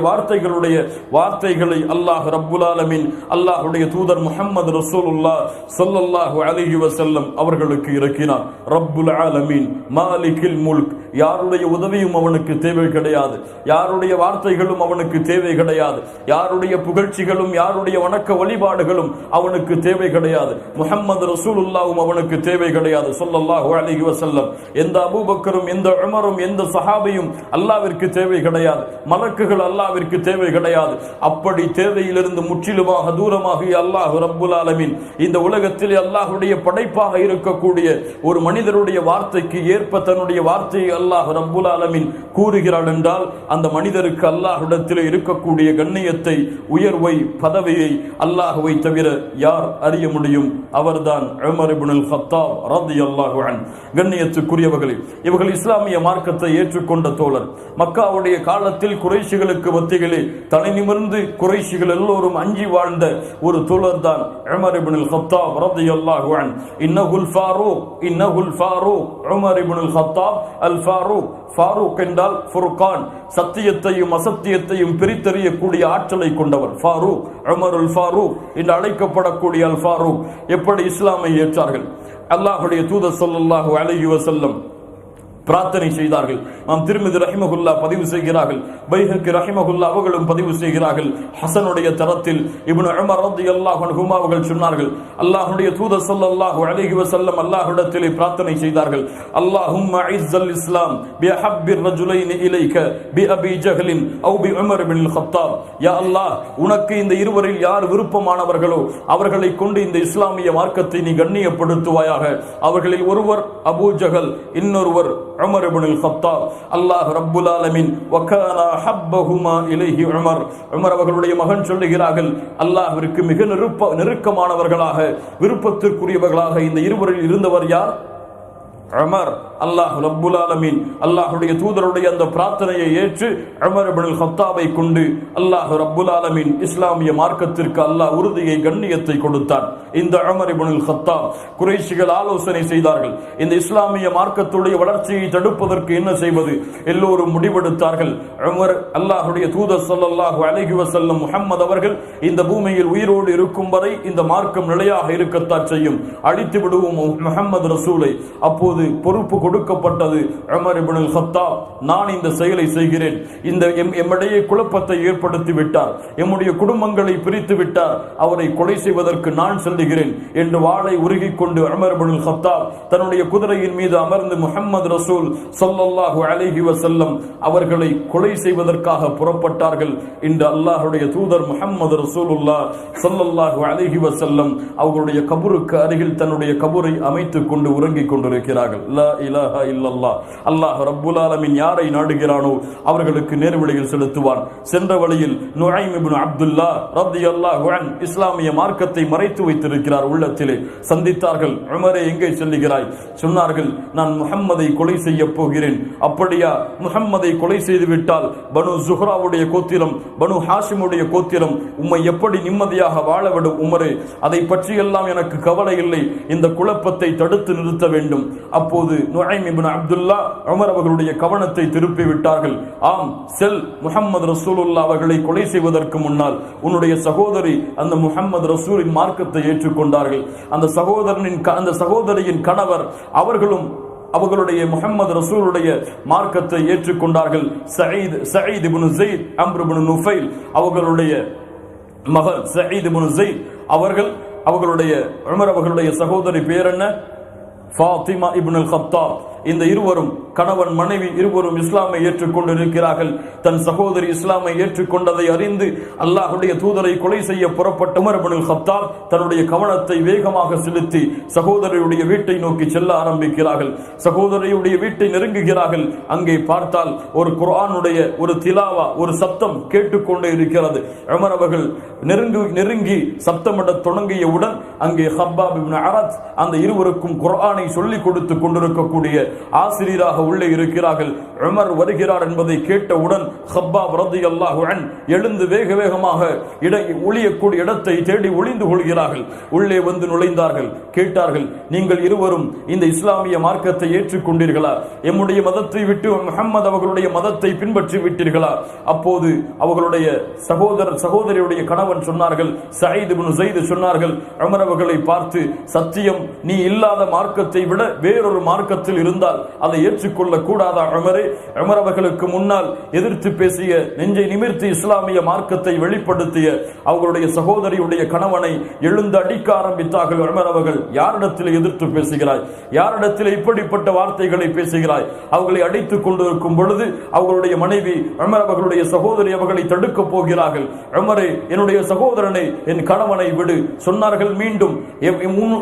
வார்த்தைகளை அல்லாஹ் ரப்புல் ஆலமீன் அல்லாஹ்வுடைய தூதர் முஹம்மது ரசூலுல்லாஹ் ஸல்லல்லாஹு அலைஹி வஸல்லம் அவர்களுக்கு இறக்கினார். ரப்புல் ஆலமீன் மாலிகில் முல்க், யாருடைய உதவியும் அவனுக்கு தேவை கிடையாது, யாருடைய வார்த்தைகளும் அவனுக்கு தேவை கிடையாது, யாருடைய புகழ்ச்சிகளும் யாருடைய வணக்க வழிபாடுகளும் அவனுக்கு தேவை கிடையாது, முஹம்மது ரசூலுல்லாஹும் அவனுக்கு தேவை கிடையாது ஸல்லல்லாஹு அலைஹி வஸல்லம். எந்த அபூபக்கரும், எந்த உமரும், எந்த சஹாபியும் அல்லாஹ்விற்கு தேவை கிடையாது, மலக்குகள் அல்லாஹ்விற்கு தேவை கிடையாது. அப்படி தேவையிலிருந்து முற்றிலுமாக தூரமாகிய அல்லாஹ் ரப்புல் ஆலமீன் இந்த உலகத்திலே அல்லாஹ்வுடைய படைப்பாக இருக்கக்கூடிய ஒரு மனிதருடைய வார்த்தைக்கு ஏற்ப தன்னுடைய வார்த்தையை அல்லாஹ் ரப்புல் ஆலமீன் கூறுகிறான் என்றால் அந்த மனிதருக்கு அல்லாஹ்விடத்தில் இருக்கக்கூடிய கண்ணியத்தை, உயர்வை, பதவியை அல்லாஹ்வை தவிர யார் அறிய முடியும்? அவர்தான் உமர் இப்னுல் கத்தாப் ரலியல்லாஹு அன்ஹு. கண்ணியத்துக்குரியவர்களே, இவர்கள் இஸ்லாமிய மார்க்கத்தை ஏற்றுக்கொண்ட தோழர். மக்காவுடைய காலத்தில் குறைஷிகளுக்கு மத்தியிலே தலை நிமிர்ந்து குறைஷிகள் எல்லோரும் அஞ்சி வாழ்ந்த ஒரு தோழர் தான் உமர் இப்னுல் கத்தாப் ரலியல்லாஹு அன்ஹு. இன்னஹுல் ஃபாரூக் உமர் இப்னுல் கத்தாப் அல் ஃபாரூக். ஃபாரூக் என்றால் ஃபுர்கான், சத்தியத்தையும் அசத்தியத்தையும் பிரித்தறியக்கூடிய ஆற்றலை கொண்டவர் ஃபாரூக். உமருல் ஃபாரூக் என்று அழைக்கப்படக்கூடிய அல் ஃபாரூக் எப்படி இஸ்லாமை ஏற்றார்கள்? அல்லாஹ்வுடைய தூதர் ஸல்லல்லாஹு அலைஹி வஸல்லம் பிரார்த்தனை செய்தார்கள். நாம் திர்மிதி ரஹிமஹுல்லா பதிவு செய்கிறார்கள், பைஹக்கி ரஹிமஹுல்லா அவர்களும் பதிவு செய்கிறார்கள். ஹசனுடைய தரத்தில் இப்னு உமர் ரலியல்லாஹு அன்ஹுமா அவர்கள் சொன்னார்கள், அல்லாஹ்வுடைய தூதர் ஸல்லல்லாஹு அலைஹி வஸல்லம் அல்லாஹ்விடத்திலே பிரார்த்தனை செய்தார்கள், அல்லாஹும்ம இஸ்ஸல் இஸ்லாம் பி ஹப்பிர் ரஜுலைன் இலைக பி அபி ஜஹலின் அவ் பி உமர் இப்னுல் கத்தாப். யா அல்லாஹ், உனக்கு இந்த இருவரில் யார் விருப்பமானவர்களோ அவர்களை கொண்டு இந்த இஸ்லாமிய மார்க்கத்தை நீ கண்ணியப்படுத்துவாயாக. அவர்களில் ஒருவர் அபூ ஜஹல், இன்னொருவர் உமர் இப்னுல் கத்தாப். அல்லாஹ் ரப்புல் ஆலமீன் வகான ஹப்பஹுமா இலைஹி உமர். உமர் அவர்களுடைய மகன் சொல்லுகிறார்கள், அல்லாஹ்விற்கு மிக நெருக்கமானவர்களாக, விருப்பத்திற்குரியவர்களாக இந்த இருவரில் இருந்தவர் யார்? உமர். அல்லாஹ் ரப்புல் ஆலமீன் அல்லாஹ்வுடைய தூதருடைய அந்த பிரார்த்தனையை ஏற்று உமர் இப்னுல் கத்தாபை கொண்டு அல்லாஹ் ரப்புல் ஆலமீன் இஸ்லாமிய மார்க்கத்திற்கு அல்லாஹ் உறுதியை, கண்ணியத்தை கொடுத்தான். இந்த உமர் இப்னுல் கத்தாப் குறைஷிகள் ஆலோசனை செய்தார்கள், இந்த இஸ்லாமிய மார்க்கத்துடைய வளர்ச்சியை தடுப்பதற்கு என்ன செய்வது? எல்லோரும் முடிவெடுத்தார்கள். உமர், அல்லாஹ்வுடைய தூதர் ஸல்லல்லாஹு அலைஹி வஸல்லம் முஹம்மது அவர்கள் இந்த பூமியில் உயிரோடு இருக்கும் வரை இந்த மார்க்கம் நிலையாக இருக்கத்தான் செய்யும், அழித்து விடுவோம் முஹம்மது ரசூலை. அப்போது பொறுப்பு கொடுக்கப்பட்டது உமர் இப்னுல் கத்தாப். நான் இந்த செயலை செய்கிறேன், இந்த எம்மிடையே குழப்பத்தை ஏற்படுத்தி விட்டார், எம்முடைய குடும்பங்களை பிரித்து விட்டார், அவரை கொலை செய்வதற்கு நான் செல்லுகிறேன் என்று வாளை உருகிக் கொண்டு உமர் இப்னுல் கத்தாப் தன்னுடைய குதிரையின் மீது அமர்ந்து முஹம்மது ரசூல் ஸல்லல்லாஹு அலைஹி வஸல்லம் அவர்களை கொலை செய்வதற்காக புறப்பட்டார்கள். இன்று அல்லாஹ்வுடைய தூதர் முஹம்மது ரசூலுல்லாஹ் ஸல்லல்லாஹு அலைஹி வஸல்லம் அவர்களுடைய கபருக்கு அருகில் தன்னுடைய கபரை அமைத்துக் கொண்டு உறங்கிக் கொண்டிருக்கிறார்கள். சொல்கிறார்கள், லா இலாஹா இல்லல்லாஹ், அல்லாஹ் ரப்புல் ஆலமீன் யாரை நாடுகிறானோ அவர்களுக்கு நேர்வழியில் செலுத்துவான். சென்ற வழியில் நுஐம் இப்னு அப்துல்லாஹ் ரலியல்லாஹு அன்ஹு இஸ்லாமிய மார்க்கத்தை மறைத்து வைத்திருக்கிறார் உள்ளத்திலே. சந்தித்தார்கள். உமரே, எங்கே செல்லுகிறாய்? சொன்னார்கள், நான் முஹம்மதை கொலை செய்ய போகிறேன். அப்படியா? முஹம்மதை கொலை செய்து விட்டால் பனு ஜுஹ்ராவுடைய கோத்திரம், பனு ஹாஷிமுடைய கோத்திரம் உம்மை எப்படி நிம்மதியாக வாழவிடும் உமரே? அதை பற்றியெல்லாம் எனக்கு கவலை இல்லை. இந்த குழப்பத்தை தடுத்து நிறுத்த வேண்டும். அப்போது நுஐம் இப்னு அப்துல்லாஹ் உமர் அவர்களுடைய கவனத்தை திருப்பி விட்டார்கள். ஆம், செல், முஹம்மது ரசூலுல்லாஹ் அவர்களை கொலை செய்வதற்கு முன்னால் உன்னுடைய சகோதரி அந்த முஹம்மது ரசூலின் மார்க்கத்தை ஏற்றுக்கொண்டார்கள். அந்த சகோதரியின் கணவர் அவர்களும் அவர்களுடைய முஹம்மது ரசூலுடைய மார்க்கத்தை ஏற்றுக்கொண்டார்கள். சயீத் இப்னு ஸைத் அம்ர் இப்னு நுஃபைல் அவர்களுடைய மகன் சயீத் இப்னு ஸைத் அவர்களுடைய உமர் அவர்களுடைய சகோதரி பேர் என்ன? ஃபாத்திமா இப்னுல் கத்தாப். இந்த இருவரும், கணவன் மனைவி இருவரும் இஸ்லாமை ஏற்றுக்கொண்டிருக்கிறார்கள். தன் சகோதரி இஸ்லாமை ஏற்றுக்கொண்டதை அறிந்து அல்லாஹ்வுடைய தூதரை கொலை செய்ய புறப்பட்ட உமர் இப்னுல் கத்தாப் தன்னுடைய கவனத்தை வேகமாக செலுத்தி சகோதரியுடைய வீட்டை நோக்கி செல்ல ஆரம்பிக்கிறார்கள். சகோதரியுடைய வீட்டை நெருங்குகிறார்கள். அங்கே பார்த்தால் ஒரு குர்ஆனுடைய ஒரு திலாவா, ஒரு சத்தம் கேட்டுக்கொண்டே இருக்கிறது. உமர் அவர்கள் நெருங்கி சத்தமிட தொடங்கியவுடன் அங்கே ஹப்பாப் இப்னு அரத் அந்த இருவருக்கும் குர்ஆனை சொல்லிக் கொடுத்து கொண்டிருக்கக்கூடிய ஆசிரியராக உள்ளே இருக்கிறார்கள். உமர் வருகிறார் என்பதை கேட்டவுடன் ஹப்பாப் ரலியல்லாஹு அன்ஹு எழுந்து வேக வேகமாக ஒளியக்கூடிய இடத்தை தேடி ஒளிந்து கொள்கிறார்கள். உள்ளே வந்து நுழைந்தார்கள். கேட்டார்கள், நீங்கள் இருவரும் இந்த இஸ்லாமிய மார்க்கத்தை ஏற்றுக்கொண்டீர்களா? எம்முடைய மதத்தை விட்டு முஹம்மது அவர்களுடைய மதத்தை பின்பற்றி விட்டீர்களா? அப்போது அவர்களுடைய சகோதரியுடைய கணவன் சொன்னார்கள், சயீத் இப்னு ஸைத் சொன்னார்கள், உமர் அவர்களை பார்த்து, சத்தியம், நீ இல்லாத மார்க்கத்தை விட வேறொரு மார்க்கத்தில் இருந்தால் அதை ஏற்றுக்கொள்ள கூடாதா உமரே? உமர் அவர்களுக்கு முன்னால் எதிர்த்து பேசிய, நெஞ்சை நிமிர்த்தி இஸ்லாமிய மார்க்கத்தை வெளிப்படுத்திய அவர்களுடைய சகோதரியுடைய கணவனை எழுந்து அடிக்க ஆரம்பித்தார்கள். உமர் அவர்கள், யாரிடத்தில் எதிர்த்து பேசுகிறாய்? யாரிடத்தில் இப்படிப்பட்ட வார்த்தைகளை பேசுகிறாய்? அவர்களை அடித்துக் கொண்டிருக்கும் பொழுது அவர்களுடைய மனைவி உமர் அவர்களுடைய சகோதரி அவர்களை தடுக்க போகிறார்கள். உமரே, என்னுடைய சகோதரனை, என் கணவனை விடு. சொன்னார்கள் மீண்டும்,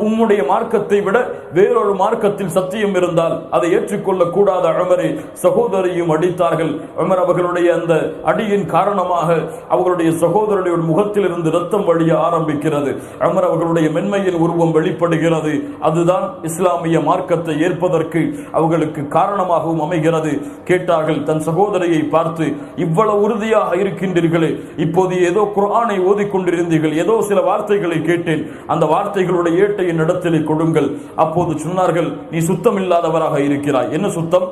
உம்முடைய மார்க்கத்தை விட வேறொரு மார்க்கத்தில் சத்தியம் இருந்தால் அதை ஏற்றுக்கொள்ள கூடாத உமரே. சகோதரியும் அடித்தார்கள். உமர் அவர்களுடைய அந்த அடியின் காரணமாக அவர்களுடைய சகோதரனுடைய முகத்தில் இருந்து ரத்தம் வழிய ஆரம்பிக்கிறது. உமர் அவர்களுடைய மென்மையின் உருவம் வெளிப்படுகிறது. அதுதான் இஸ்லாமிய மார்க்கத்தை ஏற்பதற்கு அவர்களுக்கு காரணமாகவும் அமைகிறது. கேட்டார்கள் தன் சகோதரியை பார்த்து, இவ்வளவு உறுதியாக இருக்கின்றீர்களே, இப்போது ஏதோ குர்ஆனை ஓதிக்கொண்டிருந்தீர்கள், ஏதோ சில வார்த்தைகளை கேட்டேன், அந்த வார்த்தைகளுடைய ஏட்டை என் இடத்திலே கொடுங்கள். அப்போது சொன்னார்கள், நீ சுத்தம் இல்லாதவராக இருக்கிறாய். என்ன சுத்தம்?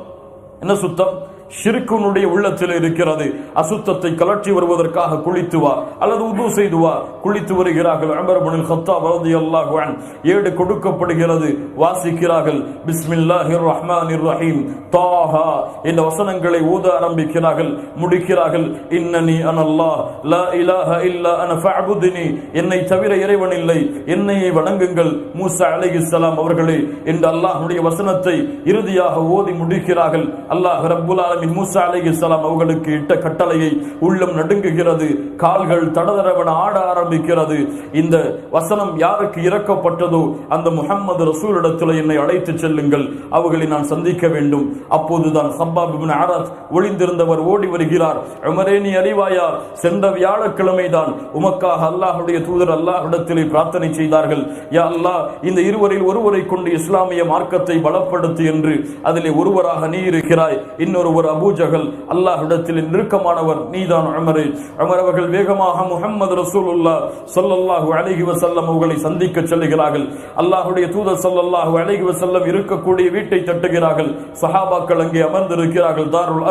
என்ன சுத்தம்? ஷிர்க்குனுடைய உள்ளத்தில் இருக்கிறது. அசுத்தத்தை கலற்றி வருவதற்காக குளித்து வா அல்லது உது செய்து வா. குளித்து வருகிறார்கள். உமர் இப்னுல் கத்தாப் ரலியல்லாஹு அன்ஹு ஏடு கொடுக்கப்படுகிறது. வாசிக்கிறார்கள், பிஸ்மில்லாஹிர் ரஹ்மானிர் ரஹீம், தாஹா இந்த வசனங்களை ஓத ஆரம்பிக்கிறார்கள். முடிக்கிறார்கள், இன்னனி அனல்லாஹ் லா இலாஹ இல்லா அன ஃபஅபுத்னி, என்னை தவிர இறைவன் இல்லை, என்னையே வணங்குங்கள் மூசா அலைஹிஸ்ஸலாம் அவர்களே என்று அல்லாஹ்வுடைய வசனத்தை இறுதியாக ஓதி முடிக்கிறார்கள். அல்லாஹ் ரப்புல் ஆலமீன் மூசா அலைஹிஸ்ஸலாம் அவர்களுக்கு இட்ட கட்டளையை உள்ளம் நடுங்குகிறது. கால்கள் தடதடவென ஆட ஆரம்பிக்கிறது. இந்த வசனம் யாருக்கு இறக்கப்பட்டதோ அந்த முஹம்மது ரசூலிடத்தில் என்னை அழைத்து செல்லுங்கள், அவர்களை நான் சந்திக்க வேண்டும். அப்போதுதான் ஹப்பாப் இப்னு அரத் ஒளிந்திருந்தவர் ஓடி வருகிறார். உமரே, நீ அறிவாயா, சென்ற வியாழக்கிழமை தான் உமக்காக அல்லாஹ்வுடைய தூதர் அல்லாஹ்விடத்திலே பிரார்த்தனை செய்தார்கள், யா அல்லாஹ், இந்த இருவரில் ஒருவரை கொண்டு இஸ்லாமிய மார்க்கத்தை பலப்படுத்து என்று. அதிலே ஒருவராக நீ இருக்கிறாய், இன்னொருவர் அபூஜஹல். அல்லாஹ்விடத்தில் நெருக்கமானவர் நீதான் உமரே. உமர் அவர்கள் வேகமாக முஹம்மது ரசூலுல்லாஹ் ஸல்லல்லாஹு அலைஹி வஸல்லம் அவர்களை சந்திக்க செல்கிறார்கள். அல்லாஹ்வுடைய தூதர் ஸல்லல்லாஹு அலைஹி வஸல்லம் இருக்கக்கூடிய வீட்டை தட்டுகிறார்கள். சஹாபாக்கள் அங்கே அமர்ந்திருக்கிறார்கள். தாருல்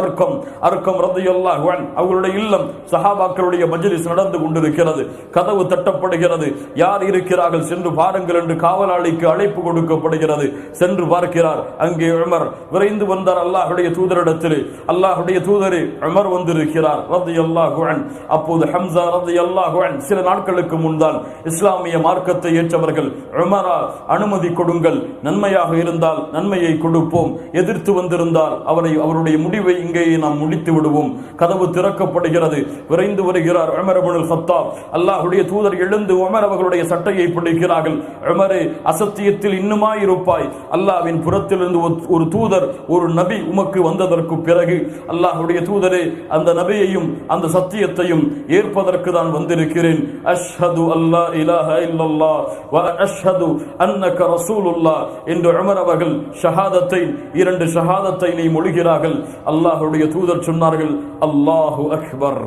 அர்கம் ரலியல்லாஹு அன்ஹு அவர்களுடைய இல்லம், சஹாபாக்களுடைய மஜ்லிஸ் நடந்து கொண்டிருக்கிறது. கதவு தட்டப்படுகிறது. யார் இருக்கிறார்கள் சென்று பாருங்கள் என்று காவலாளிக்கு அழைப்பு கொடுக்கப்படுகிறது. சென்று பார்க்கிறார். அங்கே உமர் விரைந்து வந்தார் அல்லாஹ்வுடைய தூதரிடத்தில். அல்லாஹ்வுடைய தூதரே உமர் வந்திருக்கிறார் ரலியல்லாஹு அன்ஹு. அப்போது ஹம்ஸா ரலியல்லாஹு அன்ஹு சில நாட்களுக்கு முன்தான் இஸ்லாமிய மார்க்கத்தை ஏற்றவர்கள், உமரா அனுமதி கொடுங்கள், நன்மையாக இருந்தால் நன்மையை கொடுப்போம், எதிர்த்து வந்திருந்தால் அவருடைய முடிவை இங்கேயே நாம் முடித்து விடுவோம். கதவு திறக்கப்படுகிறது. விரைந்து வருகிறார் உமர் இப்னுல் கத்தாப். அல்லாஹ்வுடைய தூதர் எழுந்து உமர் அவர்களுடைய சட்டையை பிடிக்கிறார்கள். உமரே, அசத்தியத்தில் இன்னுமா இருப்பாய்? அல்லாஹ்வின் புறத்திலிருந்து ஒரு தூதர், ஒரு நபி உமக்கு வந்ததற்கு பிறகு அல்லாஹ்வுடைய தூதரே, அந்த நபியையும் அந்த சத்தியத்தையும் ஏற்பதற்கு தான் வந்திருக்கிறேன். அஷ்ஹது அல்லா இலாஹ இல்லல்லாஹ் வ அஷ்ஹது அன்னக ரசூலுல்லாஹ் என்று உமர் அவர்கள் ஷஹாதத்தை, 2 ஷஹாதத்தை மொழிகிறார்கள். அல்லாஹ்வுடைய தூதர் சொன்னார்கள், அல்லாஹு அக்பர்,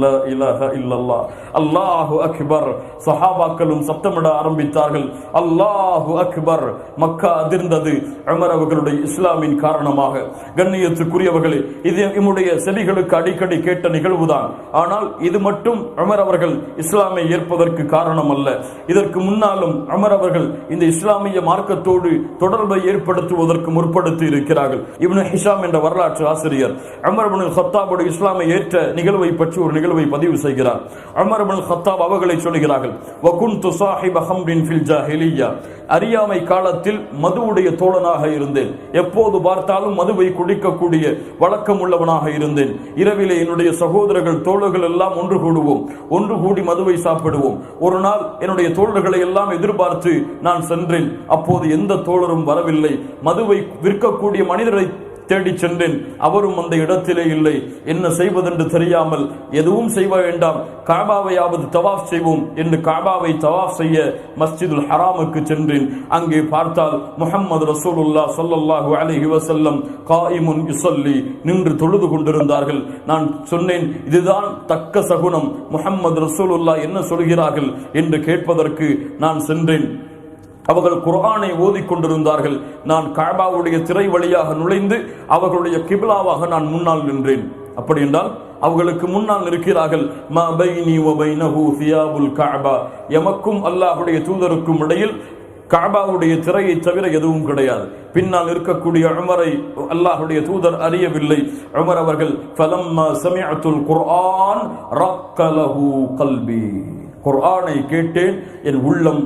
லா இலாஹ இல்லல்லாஹ், அல்லாஹு அக்பர். சஹாபாக்களும் சத்தமிட ஆரம்பித்தார்கள், அல்லாஹு அக்பர். மக்கா அதிர்ந்தது உமர் அவர்களுடைய இஸ்லாமின் காரணமாக. கண்ணியத்துக்குரியவர்களே, இது நம்முடைய செவிகளுக்கு அடிக்கடி கேட்ட நிகழ்வுதான். ஆனால் இது மட்டும் உமர் அவர்கள் இஸ்லாமை ஏற்பதற்கு காரணம் அல்ல. இதற்கு முன்னாலும் உமர் அவர்கள் இந்த இஸ்லாமிய மார்க்கத்தோடு தொடர்பை ஏற்படுத்துவதற்கு முற்படுத்தி இருக்கிறார்கள். இப்னு ஹிஷாம் என்ற வரலாற்று ஆசிரியர் உமர் இப்னுல் கத்தாபுடைய இஸ்லாமை ஏற்ற நிகழ்வை பற்றி ஒரு நிகழ்வை பதிவு செய்கிறார். உமர் இப்னுல் கத்தாப் அவர்களை சொல்கிறார்கள், வகுன்து சாஹிப ஹம்ரின் ஃபில் ஜாஹிலிய்யா, அறியாமை காலத்தில் மதுவுடைய தோழனாக இருந்தேன். எப்போது பார்த்தாலும் மதுவை குடிக்கக்கூடிய வழக்கம் உள்ளவனாக இருந்தேன். இரவிலே என்னுடைய சகோதரர்கள் தோழர்கள் எல்லாம் ஒன்று கூடுவோம், ஒன்று கூடி மதுவை சாப்பிடுவோம். ஒரு நாள் என்னுடைய தோழர்களை எல்லாம் எதிர்பார்த்து நான் சென்றேன். அப்போது எந்த தோழரும் வரவில்லை. மதுவை விற்கக்கூடிய மனிதரை தேடி சென்றேன். அவரும் அந்த இடத்திலே இல்லை. என்ன செய்வதென்று தெரியாமல், எதுவும் செய்ய வேண்டாம், காபாவையாவது தவாஃப் செய்வோம் என்று காபாவை தவாஃப் செய்ய மஸ்ஜிதுல் ஹராமுக்கு சென்றேன். அங்கே பார்த்தால் முஹம்மது ரசூலுல்லாஹ் ஸல்லல்லாஹு அலைஹி வஸல்லம் காயிமுன் யுஸல்லி, நின்று தொழுது கொண்டிருந்தார்கள். நான் சொன்னேன், இதுதான் தக்க சகுனம், முஹம்மது ரசூலுல்லாஹ் என்ன சொல்கிறார்கள் என்று கேட்பதற்கு நான் சென்றேன். அவர்கள் குர்ஆனை ஓதிக்கொண்டிருந்தார்கள். நான் காபாவுடைய திரை வழியாக நுழைந்து அவர்களுடைய கிப்லாவாக நான் முன்னால் நின்றேன். அப்படி என்றால் அவர்களுக்கு முன்னால் இருக்கிறார்கள். மா பைனி வ பைனஹு சியாபுல் கஅபா, எமக்கும் அல்லாஹ்வுடைய தூதருக்கும் இடையில் காபாவுடைய திரையை தவிர எதுவும் கிடையாது. பின்னால் இருக்கக்கூடிய உமரை அல்லாஹ்வுடைய தூதர் அறியவில்லை. உமர் அவர்கள், ஃபலம்மா சமிஅத்துல் குர்ஆன் ரக்கலஹு கல்பி, குர்ஆனை கேட்டேன், என் உள்ளம்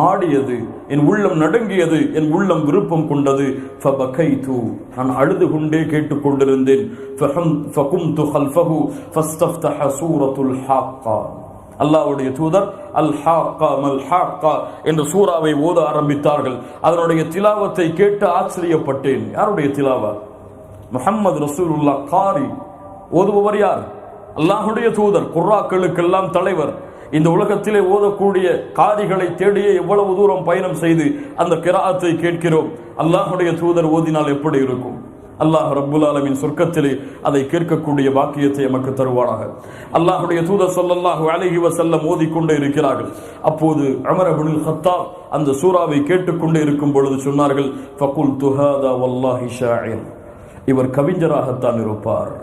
ஆடியது, என் உள்ளம் நடுங்கியது, என் உள்ளம் விருப்பம் கொண்டது. ஃபபகைது, நான் அழுது கொண்டே கேட்டுக் கொண்டிருந்தேன். ஃபகும்து கல்ஃபஹு ஃபஸ்தஃப்தஹ சூரத்துல் ஹாக்கா, அல்லாஹ்வுடைய தூதர் அல் ஹாக்கா மல் ஹாக்கா என்ற சூராவை ஓத ஆரம்பித்தார்கள். அதனுடைய திலாவத்தை கேட்டு ஆச்சரியப்பட்டேன். யாருடைய திலாவா? முஹம்மது ரசூலுல்லாஹ். காரி ஓதுபவர் யார்? அல்லாஹ்வுடைய தூதர், குர்ஆக்களுக்கெல்லாம் தலைவர். இந்த உலகத்திலே ஓதக்கூடிய காரிகளை தேடியே எவ்வளவு தூரம் பயணம் செய்து அந்த கிராஅத்தை கேட்கிறோம். அல்லாஹ்வுடைய தூதர் ஓதினால் எப்படி இருக்கும்? அல்லாஹ் ரப்புல் ஆலமீன் சொர்க்கத்திலே அதை கேட்கக்கூடிய பாக்கியத்தை நமக்கு தருவானாக. அல்லாஹ்வுடைய தூதர் ஸல்லல்லாஹு அலைஹி வஸல்லம் ஓதிக்கொண்டே இருக்கிறார்கள். அப்போது உமர் இப்னுல் கத்தாப் அந்த சூராவை கேட்டுக்கொண்டே இருக்கும் பொழுது சொன்னார்கள், ஃபகுல்து ஹாதா வல்லாஹி ஷாஇர், இவர் கவிஞராகத்தான் இருப்பார்.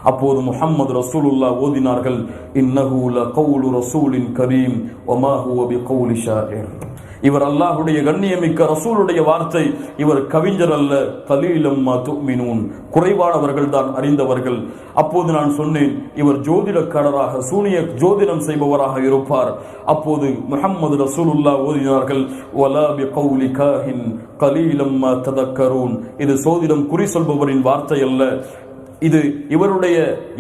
அப்போது முஹம்மது ரசூலுல்லாஹ் ஓதினார்கள், இன்னஹு லகவுலு ரசூலின் கரீம் வமா ஹுவ பிகவுலி ஷாஇர், இவர் அல்லாஹ்வுடைய கண்ணியமிக்க ரசூலுடைய வார்த்தை, இவர் கவிஞர் அல்ல. கலீலம் மா துமினூன், குறைவானவர்கள் தான் அறிந்தவர்கள். அப்போது நான் சொன்னேன், இவர் ஜோதிடக்காரராக, சூனிய ஜோதிடம் செய்பவராக இருப்பார். அப்போது முஹம்மது ரசூலுல்லாஹ் ஓதினார்கள், வலா பிகவுலி காஹின் கலீலம் மா ததக்கரூன், இது சோதிடம் குறி சொல்பவரின் வார்த்தை அல்ல, இது இவருடைய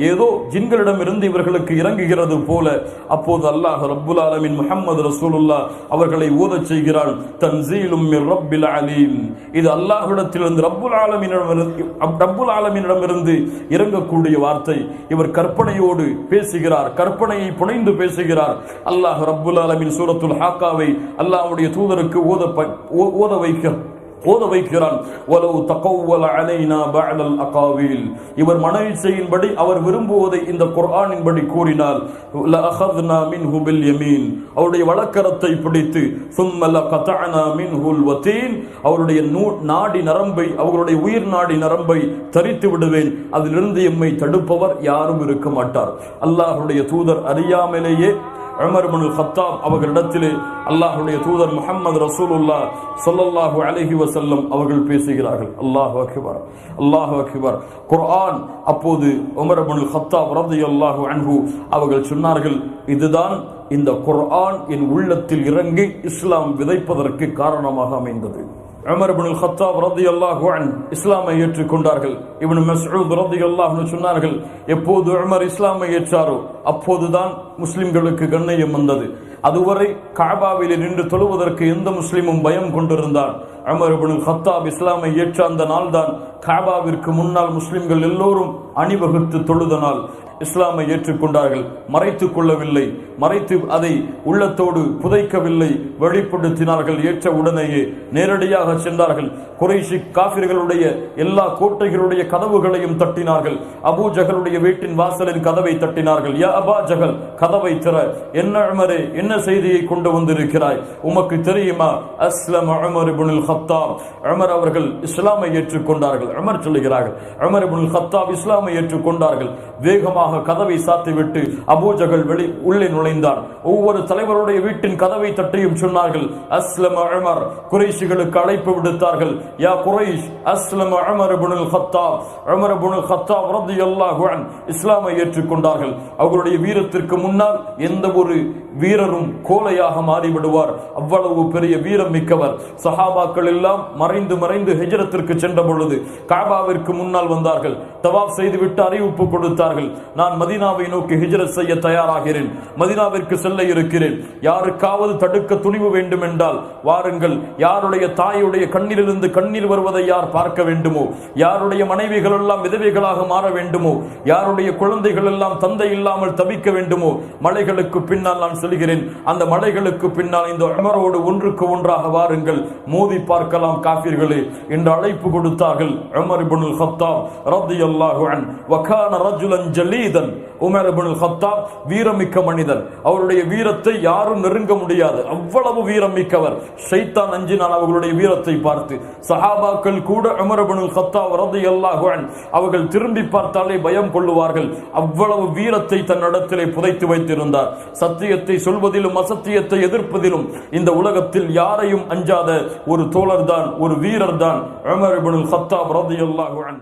ஏதோ ஜின்களிடமிருந்து இவர்களுக்கு இறங்குகிறது போல. அப்போது அல்லாஹ் ரப்புல் ஆலமீன் முஹம்மது ரசூலுல்லாஹ் அவர்களை ஓதச் செய்கிறான், தன்சீலும் மிர் ரப்பில் அலீம், இது அல்லாஹ்விடத்திலிருந்து ரப்புல் ஆலமீனிடமிருந்து இறங்கக்கூடிய வார்த்தை. இவர் கற்பனையோடு பேசுகிறார், கற்பனையை புனைந்து பேசுகிறார். அல்லாஹ் ரப்புல் ஆலமீன் சூரத்துல் ஹாக்காவை அல்லாஹ்வுடைய தூதருக்கு ஓத வைக்கிறான். வலவு தகவ்வல அலைனா பஅதல் அகாவில், இவர் மனயிச்சையின்படி அவர் விரும்புவதை இந்த குர்ஆனின்படி கூறினால், லஅഖذنا منه باليمين, அவருடைய வலக்கரத்தை பிடித்து, ثم لقطعنا منه الوتين, அவருடைய நாடி நரம்பை, அவருடைய உயிர் நாடி நரம்பை தரித்து விடுவேன், அதிலிருந்து எம்மை தடுப்பவர் யாரும் இருக்க மாட்டார். அல்லாஹ்வுடைய தூதர் அறியாமலேயே உமர் இப்னுல் கத்தாப் அவர்களிடத்திலே அல்லாஹ்வுடைய தூதர் முஹம்மது ரசூலுல்லாஹ் ஸல்லல்லாஹு அலைஹி வஸல்லம் அவர்கள் பேசுகிறார்கள். அல்லாஹு அக்பர், அல்லாஹு அக்பர். குர்ஆன் அப்போது உமர் இப்னுல் கத்தாப் ரலியல்லாஹு அன்ஹு அவர்கள் சொன்னார்கள், இதுதான் இந்த குர்ஆன் என் உள்ளத்தில் இறங்கி இஸ்லாம் விதைப்பதற்கு காரணமாக அமைந்தது. உமர் இப்னுல் கத்தாப் ரலியல்லாஹு அன்ஹு இஸ்லாமை ஏற்றுக்கொண்டார்கள். இப்னு மஸ்ஊத் ரலியல்லாஹு அன்ஹு சொன்னார்கள், எப்போது உமர் இஸ்லாமை ஏற்றாரோ அப்போதுதான் முஸ்லிம்களுக்கு கண்ணியம் வந்தது. அதுவரை கஅபாவில் நின்று தொழுவதற்கு எந்த முஸ்லிமும் பயம் கொண்டிருந்தான். உமர் இப்னுல் கத்தாப் இஸ்லாமை ஏற்ற அந்த நாள்தான் கஅபாவிற்கு முன்னால் முஸ்லிம்கள் எல்லோரும் அணிவகுத்து தொழுத நாள். இஸ்லாமை ஏற்றுக்கொண்டார்கள். மறைத்துக் கொள்ளவில்லை, மறைத்து அதை உள்ளத்தோடு புதைக்கவில்லை, வெளிப்படுத்தினார்கள். ஏற்ற உடனேயே நேரடியாக சென்றார்கள். குறைஷி காஃபிர்களுடைய எல்லா கோட்டைகளுடைய கதவுகளையும் தட்டினார்கள். அபூ ஜஹலுடைய வீட்டின் வாசலின் கதவை தட்டினார்கள். யா அபா ஜஹல், கதவை திற. என்ன உமரே, என்ன செய்தியை கொண்டு வந்திருக்கிறாய்? உமக்கு தெரியுமா? அஸ்லம உமர் இப்னுல் கத்தாப், உமர் அவர்கள் இஸ்லாமை ஏற்றுக்கொண்டார்கள். உமர் சொல்லுகிறார்கள், உமர் இப்னுல் கத்தாப் இஸ்லாமை ஏற்றுக்கொண்டார்கள். வேகமாக கதவை சாத்திவிட்டு அபூ ஜஹல் உள்ளே நுழைந்தார். ஒவ்வொரு தலைவருடைய வீட்டின் கதவை தட்டியும் சொன்னார்கள், அஸ்லம உமர். குறைஷிகளுக்கு அழைப்பு விடுத்தார்கள், யா குறைஷ், அஸ்லம உமர் இப்னுல் கத்தாப். உமர் இப்னுல் கத்தாப் ரலியல்லாஹு அன்ஹு இஸ்லாமை ஏற்றுக்கொண்டார்கள். அவர்களுடைய வீரத்திற்கு முன்னால் எந்த ஒரு வீரரும் கோலையாக மாறிவிடுவார், அவ்வளவு பெரிய வீரம் மிக்கவர். சஹாபாக்கள் எல்லாம் மறைந்து மறைந்து ஹிஜ்ரத்திற்கு சென்ற பொழுது கஅபாவிற்கு முன்னால் வந்தார்கள். தவாப் செய்துவிட்டு அறிவிப்பு கொடுத்தார்கள், நான் மதீனாவை நோக்கி ஹிஜ்ரத் செய்ய தயாராகிறேன், மதீனாவிற்கு செல்ல இருக்கிறேன். யாருக்காவது தடுக்க துணிவு வேண்டும் என்றால் வாருங்கள். யாருடைய தாயுடைய கண்ணிலிருந்து கண்ணீர் வருவதை யார் பார்க்க வேண்டுமோ, யாருடைய மனைவிகள் எல்லாம் விதவைகளாக மாற வேண்டுமோ, யாருடைய குழந்தைகள் எல்லாம் தந்தை இல்லாமல் தவிக்க வேண்டுமோ, மலைகளுக்கு பின்னால் நான் செல்கிறேன். அந்த மலைகளுக்கு பின்னால் இந்த உமரோடு ஒன்றுக்கு ஒன்றாக வாருங்கள், மோதி பார்க்கலாம் காஃபிர்களே என்று அழைப்பு கொடுத்தார்கள். உமர் இப்னுல் கத்தாப் ரலியல்லாஹு அன்ஹு வகான ரஜுலன் ஜலீதன். உமர் இப்னுல் கத்தாப் வீரமிக்க மனிதன். அவருடைய வீரத்தை யாரும் நெருங்க முடியாது, அவ்வளவு வீரம் மிக்கவர். ஷைத்தான் அஞ்சினான் அவர்களுடைய வீரத்தை பார்த்து. சஹாபாக்கள் கூட உமர் இப்னுல் கத்தாப் ரலியல்லாஹு அன்ஹு அவர்கள் திரும்பி பார்த்தாலே பயம் கொள்ளுவார்கள். அவ்வளவு வீரத்தை தன்னிடத்திலே புதைத்து வைத்திருந்தார். சத்தியத்தை சொல்வதிலும் அசத்தியத்தை எதிர்ப்பதிலும் இந்த உலகத்தில் யாரையும் அஞ்சாத ஒரு தோழர் தான், ஒரு வீரர் தான் உமர் இப்னுல் கத்தாப் ரலியல்லாஹு அன்ஹு.